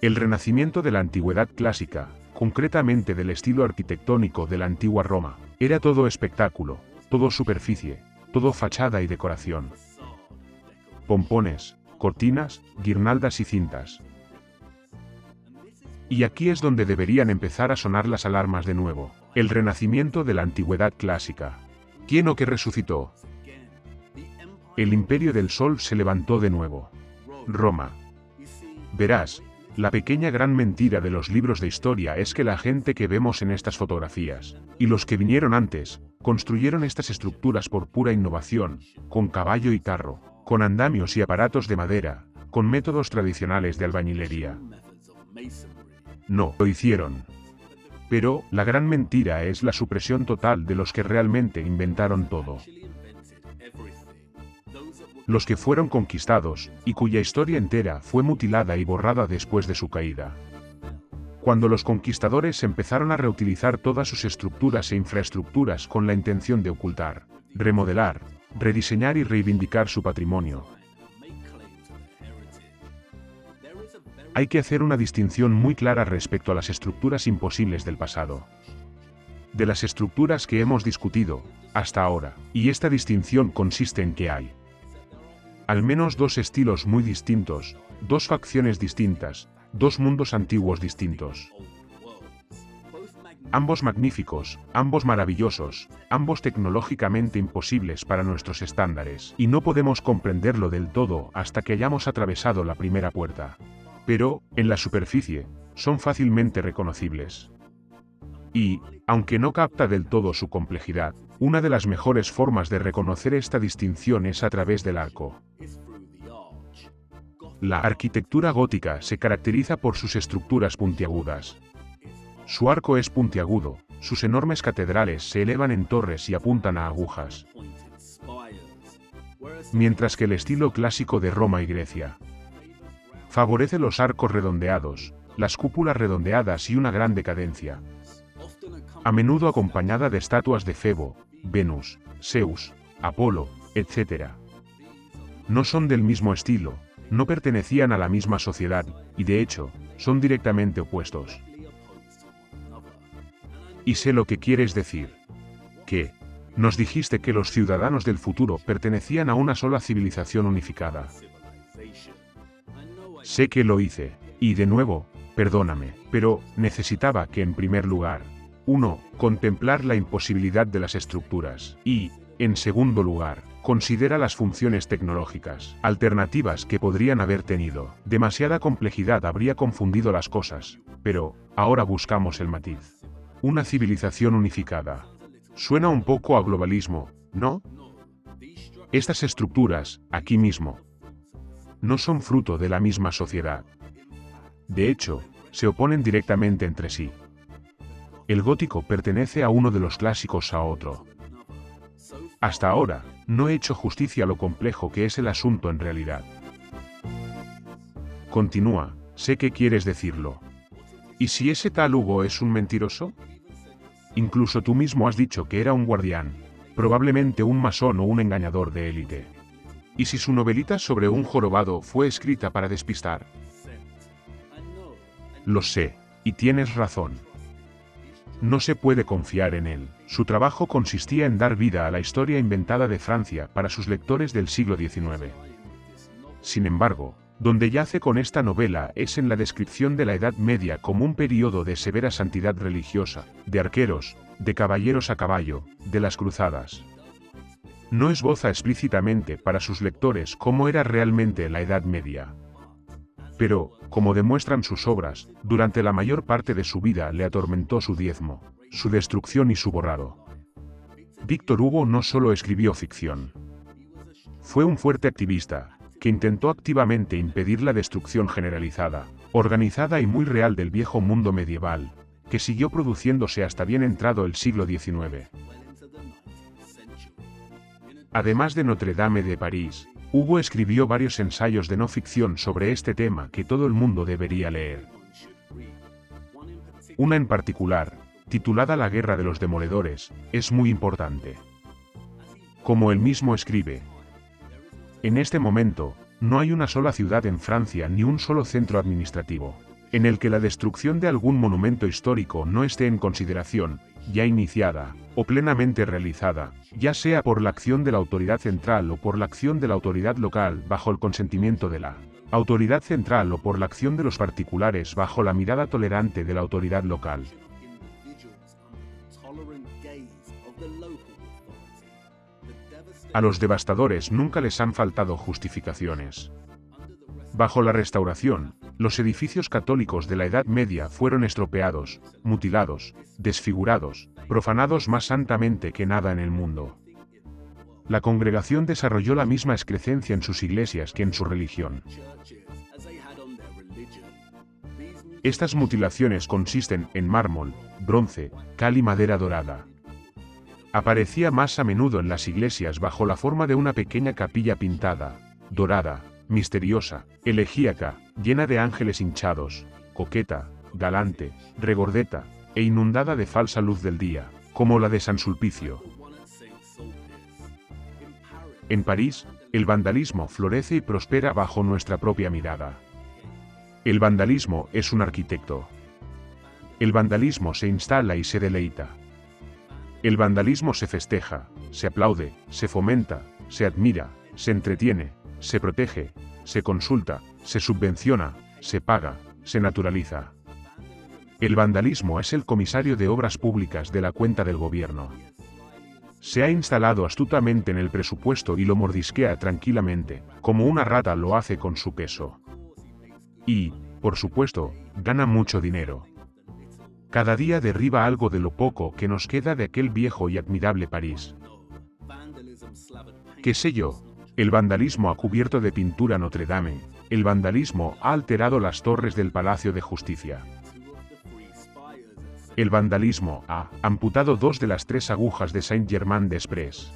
Speaker 1: El Renacimiento de la Antigüedad clásica, concretamente del estilo arquitectónico de la antigua Roma, era todo espectáculo, todo superficie, todo fachada y decoración. Pompones, cortinas, guirnaldas y cintas. Y aquí es donde deberían empezar a sonar las alarmas de nuevo. El Renacimiento de la Antigüedad clásica. ¿Quién o qué resucitó? El Imperio del Sol se levantó de nuevo. Roma. Verás, la pequeña gran mentira de los libros de historia es que la gente que vemos en estas fotografías, y los que vinieron antes, construyeron estas estructuras por pura innovación, con caballo y carro, con andamios y aparatos de madera, con métodos tradicionales de albañilería. No, lo hicieron. Pero, la gran mentira es la supresión total de los que realmente inventaron todo. Los que fueron conquistados, y cuya historia entera fue mutilada y borrada después de su caída. Cuando los conquistadores empezaron a reutilizar todas sus estructuras e infraestructuras con la intención de ocultar, remodelar, rediseñar y reivindicar su patrimonio. Hay que hacer una distinción muy clara respecto a las estructuras imposibles del pasado. De las estructuras que hemos discutido, hasta ahora, y esta distinción consiste en que hay al menos dos estilos muy distintos, dos facciones distintas, dos mundos antiguos distintos. Ambos magníficos, ambos maravillosos, ambos tecnológicamente imposibles para nuestros estándares, y no podemos comprenderlo del todo hasta que hayamos atravesado la primera puerta. Pero, en la superficie, son fácilmente reconocibles. Y, aunque no capta del todo su complejidad, una de las mejores formas de reconocer esta distinción es a través del arco. La arquitectura gótica se caracteriza por sus estructuras puntiagudas. Su arco es puntiagudo, sus enormes catedrales se elevan en torres y apuntan a agujas. Mientras que el estilo clásico de Roma y Grecia favorece los arcos redondeados, las cúpulas redondeadas y una gran decadencia, a menudo acompañada de estatuas de Febo, Venus, Zeus, Apolo, etc. No son del mismo estilo, no pertenecían a la misma sociedad, y de hecho, son directamente opuestos. Y sé lo que quieres decir. ¿Qué? Nos dijiste que los ciudadanos del futuro pertenecían a una sola civilización unificada. Sé que lo hice, y de nuevo, perdóname, pero necesitaba que en primer lugar, 1. Contemplar la imposibilidad de las estructuras, y, en segundo lugar, considera las funciones tecnológicas, alternativas que podrían haber tenido. Demasiada complejidad habría confundido las cosas, pero, ahora buscamos el matiz. Una civilización unificada. Suena un poco a globalismo, ¿no? Estas estructuras, aquí mismo, no son fruto de la misma sociedad. De hecho, se oponen directamente entre sí. El gótico pertenece a uno de los clásicos a otro. Hasta ahora, no he hecho justicia a lo complejo que es el asunto en realidad. Continúa, sé que quieres decirlo. ¿Y si ese tal Hugo es un mentiroso? Incluso tú mismo has dicho que era un guardián, probablemente un masón o un engañador de élite. ¿Y si su novelita sobre un jorobado fue escrita para despistar? Lo sé, y tienes razón. No se puede confiar en él. Su trabajo consistía en dar vida a la historia inventada de Francia para sus lectores del siglo XIX. Sin embargo, donde yace con esta novela es en la descripción de la Edad Media como un período de severa santidad religiosa, de arqueros, de caballeros a caballo, de las cruzadas. No esboza explícitamente para sus lectores cómo era realmente la Edad Media. Pero, como demuestran sus obras, durante la mayor parte de su vida le atormentó su diezmo, su destrucción y su borrado. Víctor Hugo no solo escribió ficción. Fue un fuerte activista, que intentó activamente impedir la destrucción generalizada, organizada y muy real del viejo mundo medieval, que siguió produciéndose hasta bien entrado el siglo XIX. Además de Notre Dame de París, Hugo escribió varios ensayos de no ficción sobre este tema que todo el mundo debería leer. Una en particular, titulada La Guerra de los Demoledores, es muy importante. Como él mismo escribe, en este momento, no hay una sola ciudad en Francia ni un solo centro administrativo, en el que la destrucción de algún monumento histórico no esté en consideración, ya iniciada, o plenamente realizada, ya sea por la acción de la autoridad central o por la acción de la autoridad local bajo el consentimiento de la autoridad central o por la acción de los particulares bajo la mirada tolerante de la autoridad local. A los devastadores nunca les han faltado justificaciones. Bajo la Restauración, los edificios católicos de la Edad Media fueron estropeados, mutilados, desfigurados, profanados más santamente que nada en el mundo. La congregación desarrolló la misma excrecencia en sus iglesias que en su religión. Estas mutilaciones consisten en mármol, bronce, cal y madera dorada. Aparecía más a menudo en las iglesias bajo la forma de una pequeña capilla pintada, dorada, misteriosa, elegíaca, llena de ángeles hinchados, coqueta, galante, regordeta, e inundada de falsa luz del día, como la de San Sulpicio. En París, el vandalismo florece y prospera bajo nuestra propia mirada. El vandalismo es un arquitecto. El vandalismo se instala y se deleita. El vandalismo se festeja, se aplaude, se fomenta, se admira, se entretiene, se protege, se consulta, se subvenciona, se paga, se naturaliza. El vandalismo es el comisario de obras públicas de la cuenta del gobierno. Se ha instalado astutamente en el presupuesto y lo mordisquea tranquilamente, como una rata lo hace con su queso. Y, por supuesto, gana mucho dinero. Cada día derriba algo de lo poco que nos queda de aquel viejo y admirable París. ¿Qué sé yo? El vandalismo ha cubierto de pintura Notre Dame, el vandalismo ha alterado las torres del Palacio de Justicia. El vandalismo ha amputado 2 de las 3 agujas de Saint-Germain-des-Prés.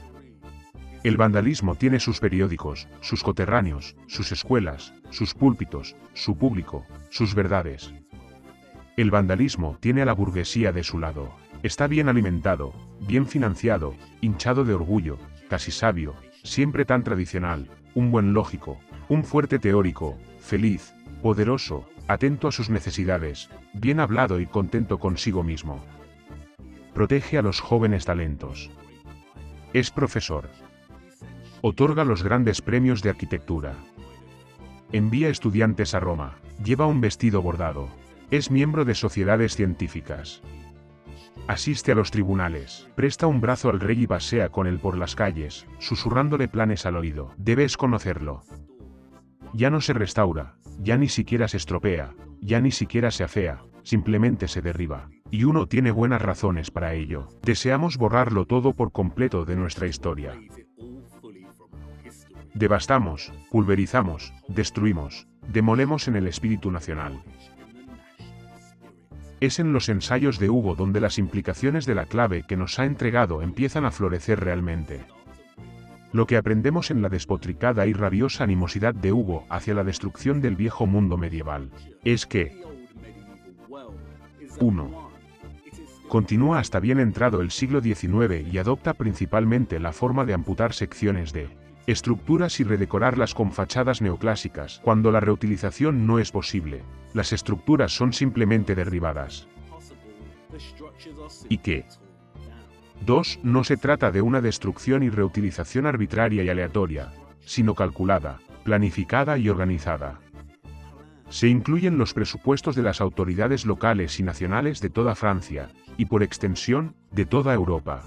Speaker 1: El vandalismo tiene sus periódicos, sus coterráneos, sus escuelas, sus púlpitos, su público, sus verdades. El vandalismo tiene a la burguesía de su lado. Está bien alimentado, bien financiado, hinchado de orgullo, casi sabio, siempre tan tradicional, un buen lógico, un fuerte teórico, feliz, poderoso, atento a sus necesidades, bien hablado y contento consigo mismo. Protege a los jóvenes talentos. Es profesor. Otorga los grandes premios de arquitectura. Envía estudiantes a Roma. Lleva un vestido bordado. Es miembro de sociedades científicas. Asiste a los tribunales, presta un brazo al rey y pasea con él por las calles, susurrándole planes al oído. Debes conocerlo. Ya no se restaura, ya ni siquiera se estropea, ya ni siquiera se afea, simplemente se derriba. Y uno tiene buenas razones para ello. Deseamos borrarlo todo por completo de nuestra historia. Devastamos, pulverizamos, destruimos, demolemos en el espíritu nacional. Es en los ensayos de Hugo donde las implicaciones de la clave que nos ha entregado empiezan a florecer realmente. Lo que aprendemos en la despotricada y rabiosa animosidad de Hugo hacia la destrucción del viejo mundo medieval, es que 1. Continúa hasta bien entrado el siglo XIX y adopta principalmente la forma de amputar secciones de estructuras y redecorarlas con fachadas neoclásicas. Cuando la reutilización no es posible, las estructuras son simplemente derribadas. Y que 2. No se trata de una destrucción y reutilización arbitraria y aleatoria, sino calculada, planificada y organizada. Se incluyen los presupuestos de las autoridades locales y nacionales de toda Francia, y por extensión, de toda Europa.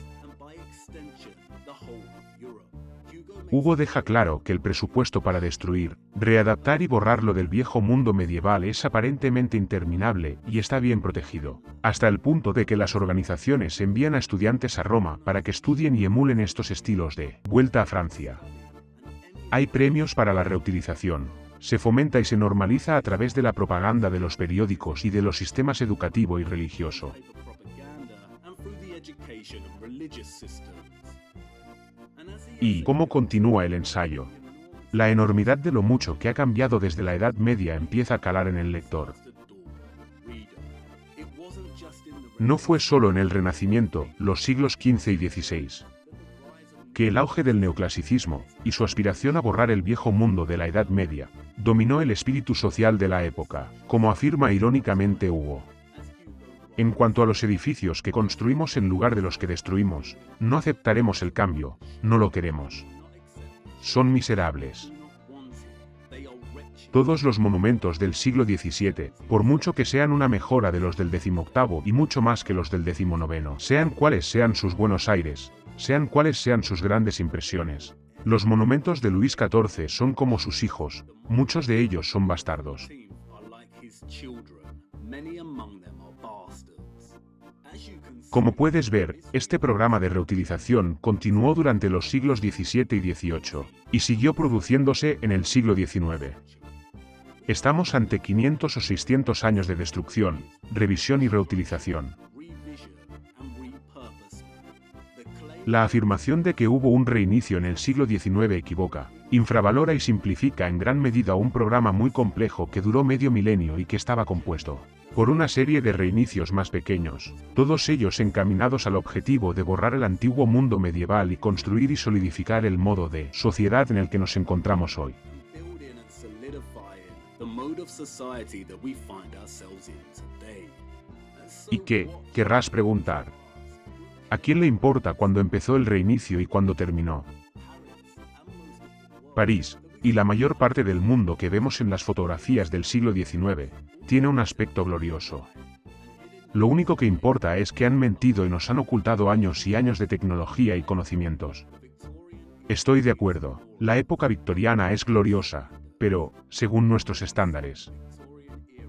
Speaker 1: Hugo deja claro que el presupuesto para destruir, readaptar y borrarlo del viejo mundo medieval es aparentemente interminable y está bien protegido, hasta el punto de que las organizaciones envían a estudiantes a Roma para que estudien y emulen estos estilos de vuelta a Francia. Hay premios para la reutilización, se fomenta y se normaliza a través de la propaganda de los periódicos y de los sistemas educativo y religioso. ¿Y cómo continúa el ensayo? La enormidad de lo mucho que ha cambiado desde la Edad Media empieza a calar en el lector. No fue solo en el Renacimiento, los siglos XV y XVI, que el auge del neoclasicismo, y su aspiración a borrar el viejo mundo de la Edad Media, dominó el espíritu social de la época, como afirma irónicamente Hugo. En cuanto a los edificios que construimos en lugar de los que destruimos, no aceptaremos el cambio, no lo queremos. Son miserables. Todos los monumentos del siglo XVII, por mucho que sean una mejora de los del XVIII y mucho más que los del XIX, sean cuales sean sus buenos aires, sean cuales sean sus grandes impresiones, los monumentos de Luis XIV son como sus hijos, muchos de ellos son bastardos. Como puedes ver, este programa de reutilización continuó durante los siglos XVII y XVIII, y siguió produciéndose en el siglo XIX. Estamos ante 500 o 600 años de destrucción, revisión y reutilización. La afirmación de que hubo un reinicio en el siglo XIX equivoca, infravalora y simplifica en gran medida un programa muy complejo que duró medio milenio y que estaba compuesto por una serie de reinicios más pequeños, todos ellos encaminados al objetivo de borrar el antiguo mundo medieval y construir y solidificar el modo de sociedad en el que nos encontramos hoy. ¿Y qué? Querrás preguntar. ¿A quién le importa cuándo empezó el reinicio y cuándo terminó? París, y la mayor parte del mundo que vemos en las fotografías del siglo XIX, tiene un aspecto glorioso. Lo único que importa es que han mentido y nos han ocultado años y años de tecnología y conocimientos. Estoy de acuerdo, la época victoriana es gloriosa, pero, según nuestros estándares.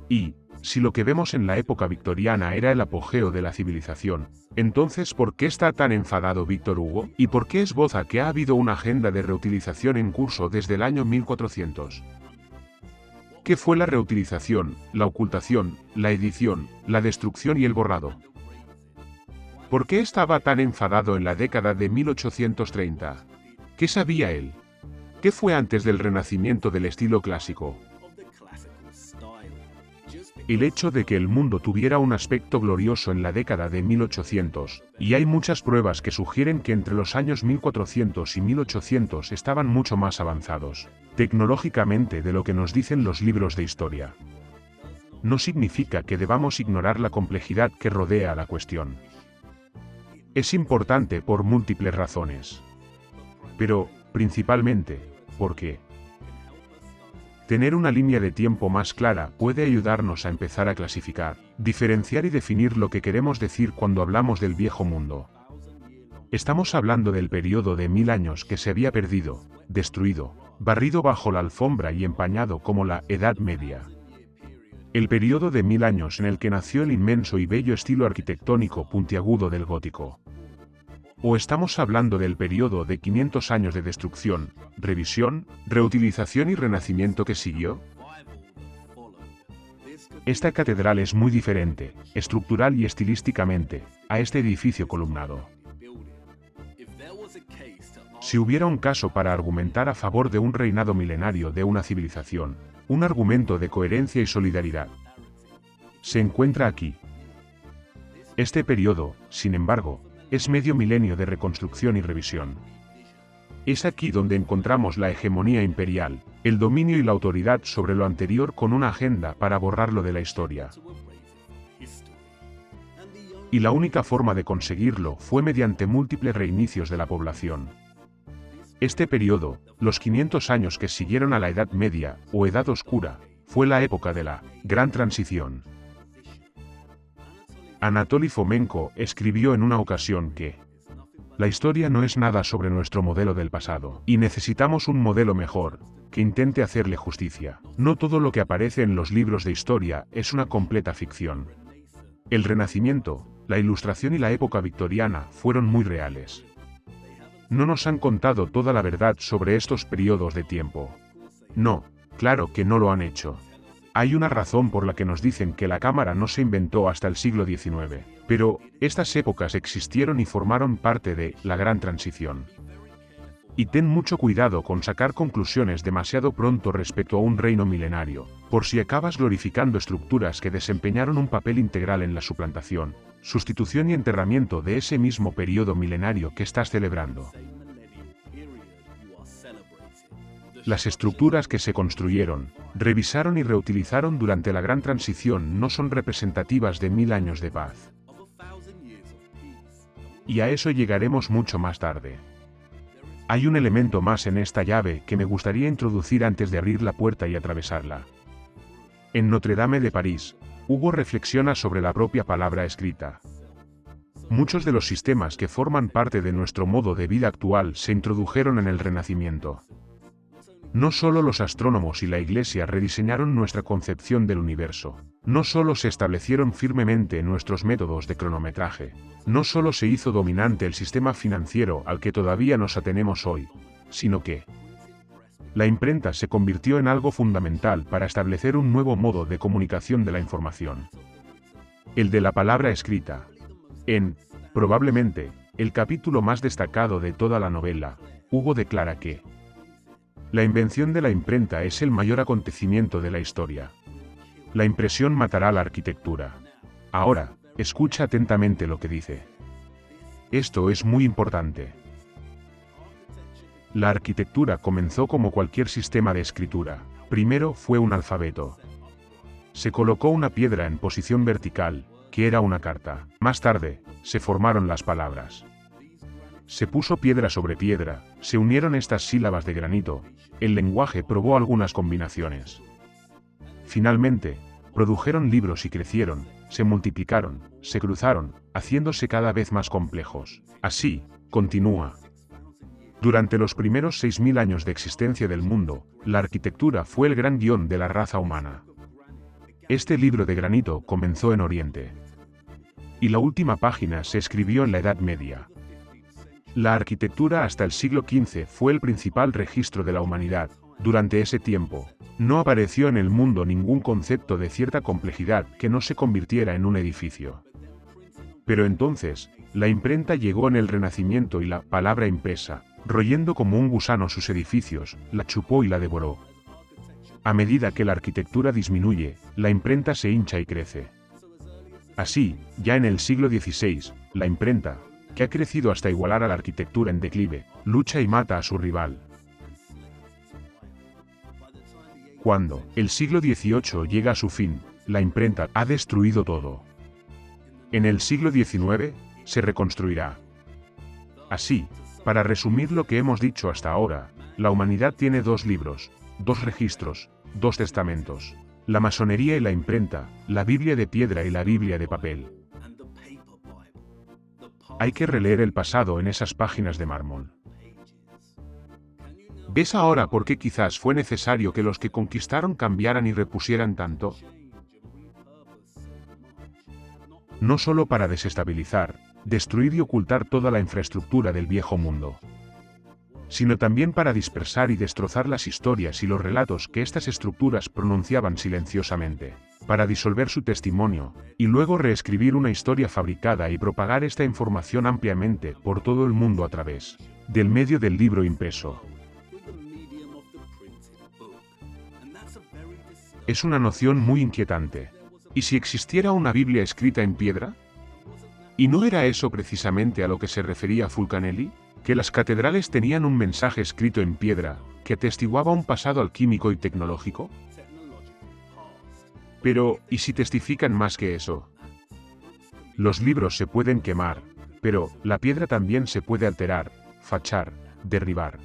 Speaker 1: Y, si lo que vemos en la época victoriana era el apogeo de la civilización, entonces ¿por qué está tan enfadado Víctor Hugo? ¿Y por qué esboza que ha habido una agenda de reutilización en curso desde el año 1400? ¿Qué fue la reutilización, la ocultación, la edición, la destrucción y el borrado? ¿Por qué estaba tan enfadado en la década de 1830? ¿Qué sabía él? ¿Qué fue antes del renacimiento del estilo clásico? El hecho de que el mundo tuviera un aspecto glorioso en la década de 1800, y hay muchas pruebas que sugieren que entre los años 1400 y 1800 estaban mucho más avanzados, tecnológicamente de lo que nos dicen los libros de historia. No significa que debamos ignorar la complejidad que rodea a la cuestión. Es importante por múltiples razones. Pero, principalmente, porque tener una línea de tiempo más clara puede ayudarnos a empezar a clasificar, diferenciar y definir lo que queremos decir cuando hablamos del viejo mundo. Estamos hablando del periodo de 1000 años que se había perdido, destruido, barrido bajo la alfombra y empañado como la Edad Media. El periodo de 1000 años en el que nació el inmenso y bello estilo arquitectónico puntiagudo del gótico. ¿O estamos hablando del periodo de 500 años de destrucción, revisión, reutilización y renacimiento que siguió? Esta catedral es muy diferente, estructural y estilísticamente, a este edificio columnado. Si hubiera un caso para argumentar a favor de un reinado milenario de una civilización, un argumento de coherencia y solidaridad, se encuentra aquí. Este periodo, sin embargo, es medio milenio de reconstrucción y revisión. Es aquí donde encontramos la hegemonía imperial, el dominio y la autoridad sobre lo anterior con una agenda para borrarlo de la historia. Y la única forma de conseguirlo fue mediante múltiples reinicios de la población. Este periodo, los 500 años que siguieron a la Edad Media, o Edad Oscura, fue la época de la Gran Transición. Anatoly Fomenko escribió en una ocasión que la historia no es nada sobre nuestro modelo del pasado, y necesitamos un modelo mejor, que intente hacerle justicia. No todo lo que aparece en los libros de historia es una completa ficción. El Renacimiento, la Ilustración y la época victoriana fueron muy reales. No nos han contado toda la verdad sobre estos periodos de tiempo. No, claro que no lo han hecho. Hay una razón por la que nos dicen que la cámara no se inventó hasta el siglo XIX, pero estas épocas existieron y formaron parte de la Gran Transición. Y ten mucho cuidado con sacar conclusiones demasiado pronto respecto a un reino milenario, por si acabas glorificando estructuras que desempeñaron un papel integral en la suplantación, sustitución y enterramiento de ese mismo periodo milenario que estás celebrando. Las estructuras que se construyeron, revisaron y reutilizaron durante la Gran Transición no son representativas de 1000 años de paz. Y a eso llegaremos mucho más tarde. Hay un elemento más en esta llave que me gustaría introducir antes de abrir la puerta y atravesarla. En Notre Dame de París, Hugo reflexiona sobre la propia palabra escrita. Muchos de los sistemas que forman parte de nuestro modo de vida actual se introdujeron en el Renacimiento. No solo los astrónomos y la Iglesia rediseñaron nuestra concepción del universo, no solo se establecieron firmemente nuestros métodos de cronometraje, no solo se hizo dominante el sistema financiero al que todavía nos atenemos hoy, sino que la imprenta se convirtió en algo fundamental para establecer un nuevo modo de comunicación de la información. El de la palabra escrita. En, probablemente, el capítulo más destacado de toda la novela, Hugo declara que la invención de la imprenta es el mayor acontecimiento de la historia. La impresión matará la arquitectura. Ahora, escucha atentamente lo que dice. Esto es muy importante. La arquitectura comenzó como cualquier sistema de escritura. Primero fue un alfabeto. Se colocó una piedra en posición vertical, que era una carta. Más tarde, se formaron las palabras. Se puso piedra sobre piedra, se unieron estas sílabas de granito, el lenguaje probó algunas combinaciones. Finalmente, produjeron libros y crecieron, se multiplicaron, se cruzaron, haciéndose cada vez más complejos. Así, continúa. Durante los primeros 6000 años de existencia del mundo, la arquitectura fue el gran guión de la raza humana. Este libro de granito comenzó en Oriente. Y la última página se escribió en la Edad Media. La arquitectura hasta el siglo XV fue el principal registro de la humanidad. Durante ese tiempo, no apareció en el mundo ningún concepto de cierta complejidad que no se convirtiera en un edificio. Pero entonces, la imprenta llegó en el Renacimiento y la palabra impresa, royendo como un gusano sus edificios, la chupó y la devoró. A medida que la arquitectura disminuye, la imprenta se hincha y crece. Así, ya en el siglo XVI, la imprenta, que ha crecido hasta igualar a la arquitectura en declive, lucha y mata a su rival. Cuando el siglo XVIII llega a su fin, la imprenta ha destruido todo. En el siglo XIX, se reconstruirá. Así, para resumir lo que hemos dicho hasta ahora, la humanidad tiene dos libros, dos registros, dos testamentos. La masonería y la imprenta, la Biblia de piedra y la Biblia de papel. Hay que releer el pasado en esas páginas de mármol. ¿Ves ahora por qué quizás fue necesario que los que conquistaron cambiaran y repusieran tanto? No solo para desestabilizar, destruir y ocultar toda la infraestructura del viejo mundo, sino también para dispersar y destrozar las historias y los relatos que estas estructuras pronunciaban silenciosamente, para disolver su testimonio, y luego reescribir una historia fabricada y propagar esta información ampliamente por todo el mundo a través del medio del libro impreso. Es una noción muy inquietante. ¿Y si existiera una Biblia escrita en piedra? ¿Y no era eso precisamente a lo que se refería Fulcanelli? Que las catedrales tenían un mensaje escrito en piedra, que atestiguaba un pasado alquímico y tecnológico. Pero, ¿y si testifican más que eso? Los libros se pueden quemar, pero la piedra también se puede alterar, fachar, derribar.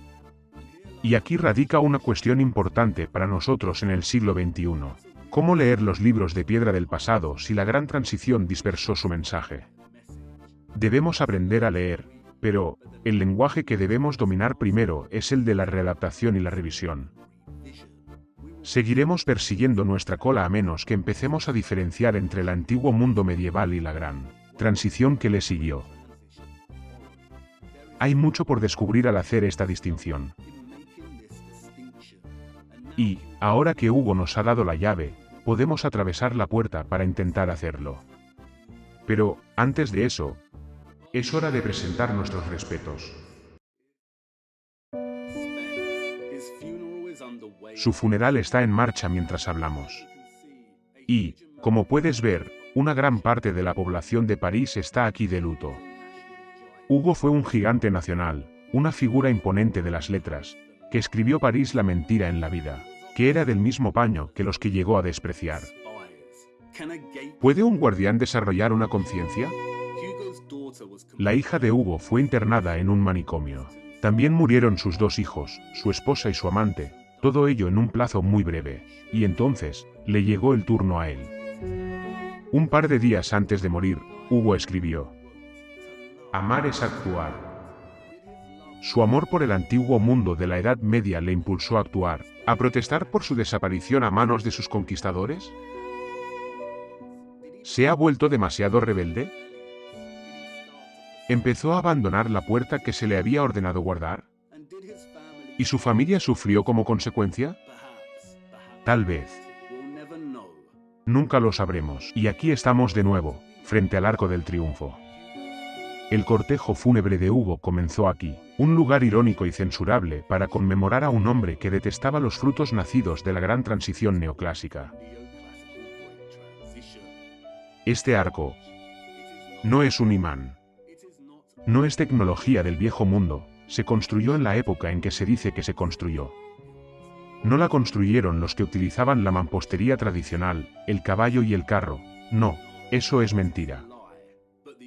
Speaker 1: Y aquí radica una cuestión importante para nosotros en el siglo XXI. ¿Cómo leer los libros de piedra del pasado si la gran transición dispersó su mensaje? Debemos aprender a leer, pero el lenguaje que debemos dominar primero es el de la readaptación y la revisión. Seguiremos persiguiendo nuestra cola a menos que empecemos a diferenciar entre el antiguo mundo medieval y la gran transición que le siguió. Hay mucho por descubrir al hacer esta distinción. Y, ahora que Hugo nos ha dado la llave, podemos atravesar la puerta para intentar hacerlo. Pero, antes de eso, es hora de presentar nuestros respetos. Su funeral está en marcha mientras hablamos. Y, como puedes ver, una gran parte de la población de París está aquí de luto. Hugo fue un gigante nacional, una figura imponente de las letras, que escribió París la mentira en la vida, que era del mismo paño que los que llegó a despreciar. ¿Puede un guardián desarrollar una conciencia? La hija de Hugo fue internada en un manicomio. También murieron sus 2 hijos, su esposa y su amante, todo ello en un plazo muy breve, y entonces, le llegó el turno a él. Un par de días antes de morir, Hugo escribió: "Amar es actuar". Su amor por el antiguo mundo de la Edad Media le impulsó a actuar, a protestar por su desaparición a manos de sus conquistadores. ¿Se ha vuelto demasiado rebelde? ¿Empezó a abandonar la puerta que se le había ordenado guardar? ¿Y su familia sufrió como consecuencia? Tal vez. Nunca lo sabremos. Y aquí estamos de nuevo, frente al Arco del Triunfo. El cortejo fúnebre de Hugo comenzó aquí, un lugar irónico y censurable para conmemorar a un hombre que detestaba los frutos nacidos de la gran transición neoclásica. Este arco no es un imán. No es tecnología del viejo mundo, se construyó en la época en que se dice que se construyó. No la construyeron los que utilizaban la mampostería tradicional, el caballo y el carro, no, eso es mentira.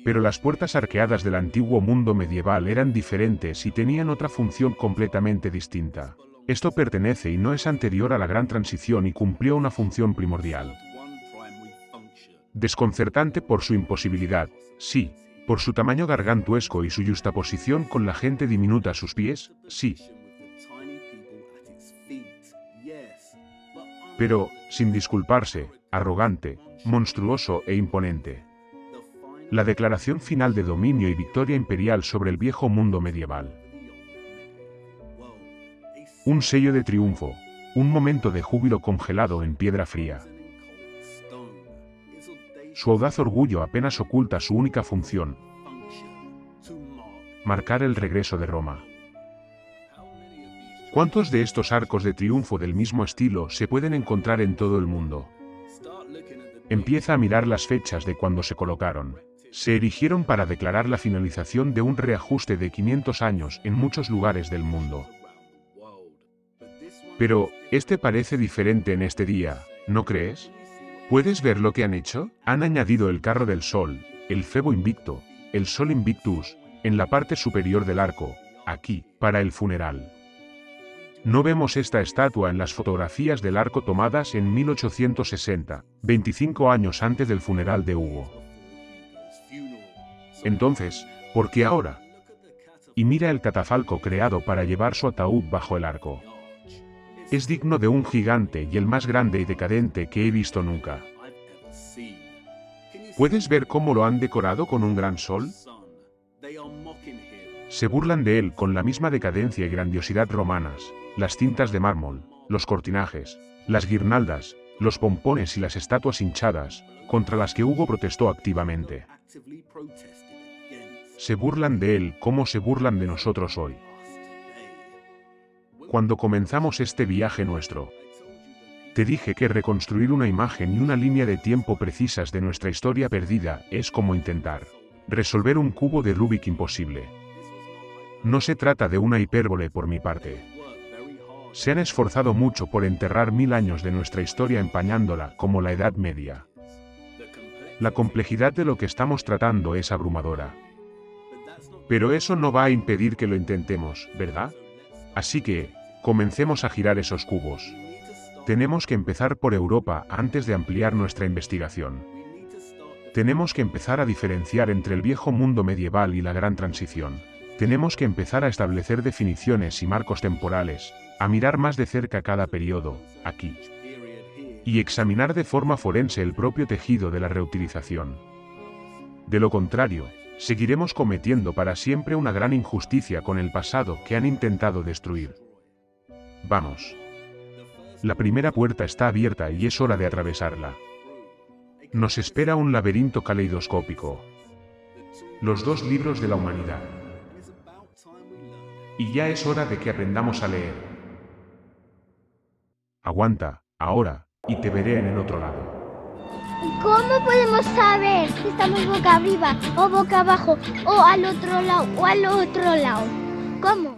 Speaker 1: Pero las puertas arqueadas del antiguo mundo medieval eran diferentes y tenían otra función completamente distinta. Esto pertenece y no es anterior a la gran transición y cumplió una función primordial. Desconcertante por su imposibilidad, sí. Por su tamaño gargantuesco y su yuxtaposición con la gente diminuta a sus pies, sí. Pero, sin disculparse, arrogante, monstruoso e imponente. La declaración final de dominio y victoria imperial sobre el viejo mundo medieval. Un sello de triunfo, un momento de júbilo congelado en piedra fría. Su audaz orgullo apenas oculta su única función: marcar el regreso de Roma. ¿Cuántos de estos arcos de triunfo del mismo estilo se pueden encontrar en todo el mundo? Empieza a mirar las fechas de cuando se colocaron. Se erigieron para declarar la finalización de un reajuste de 500 años en muchos lugares del mundo. Pero, este parece diferente en este día, ¿no crees? ¿Puedes ver lo que han hecho? Han añadido el carro del sol, el Febo Invicto, el Sol Invictus, en la parte superior del arco, aquí, para el funeral. No vemos esta estatua en las fotografías del arco tomadas en 1860, 25 años antes del funeral de Hugo. Entonces, ¿por qué ahora? Y mira el catafalco creado para llevar su ataúd bajo el arco. Es digno de un gigante y el más grande y decadente que he visto nunca. ¿Puedes ver cómo lo han decorado con un gran sol? Se burlan de él con la misma decadencia y grandiosidad romanas, las cintas de mármol, los cortinajes, las guirnaldas, los pompones y las estatuas hinchadas, contra las que Hugo protestó activamente. Se burlan de él como se burlan de nosotros hoy. Cuando comenzamos este viaje nuestro, te dije que reconstruir una imagen y una línea de tiempo precisas de nuestra historia perdida es como intentar resolver un cubo de Rubik imposible. No se trata de una hipérbole por mi parte. Se han esforzado mucho por enterrar 1000 años de nuestra historia empañándola como la Edad Media. La complejidad de lo que estamos tratando es abrumadora. Pero eso no va a impedir que lo intentemos, ¿verdad? Así que, comencemos a girar esos cubos. Tenemos que empezar por Europa antes de ampliar nuestra investigación. Tenemos que empezar a diferenciar entre el viejo mundo medieval y la gran transición. Tenemos que empezar a establecer definiciones y marcos temporales, a mirar más de cerca cada periodo, aquí. Y examinar de forma forense el propio tejido de la reutilización. De lo contrario, seguiremos cometiendo para siempre una gran injusticia con el pasado que han intentado destruir. Vamos. La primera puerta está abierta y es hora de atravesarla. Nos espera un laberinto caleidoscópico. Los 2 libros de la humanidad. Y ya es hora de que aprendamos a leer. Aguanta, ahora, y te veré en el otro lado.
Speaker 2: ¿Cómo podemos saber si estamos boca arriba o boca abajo o al otro lado o al otro lado? ¿Cómo?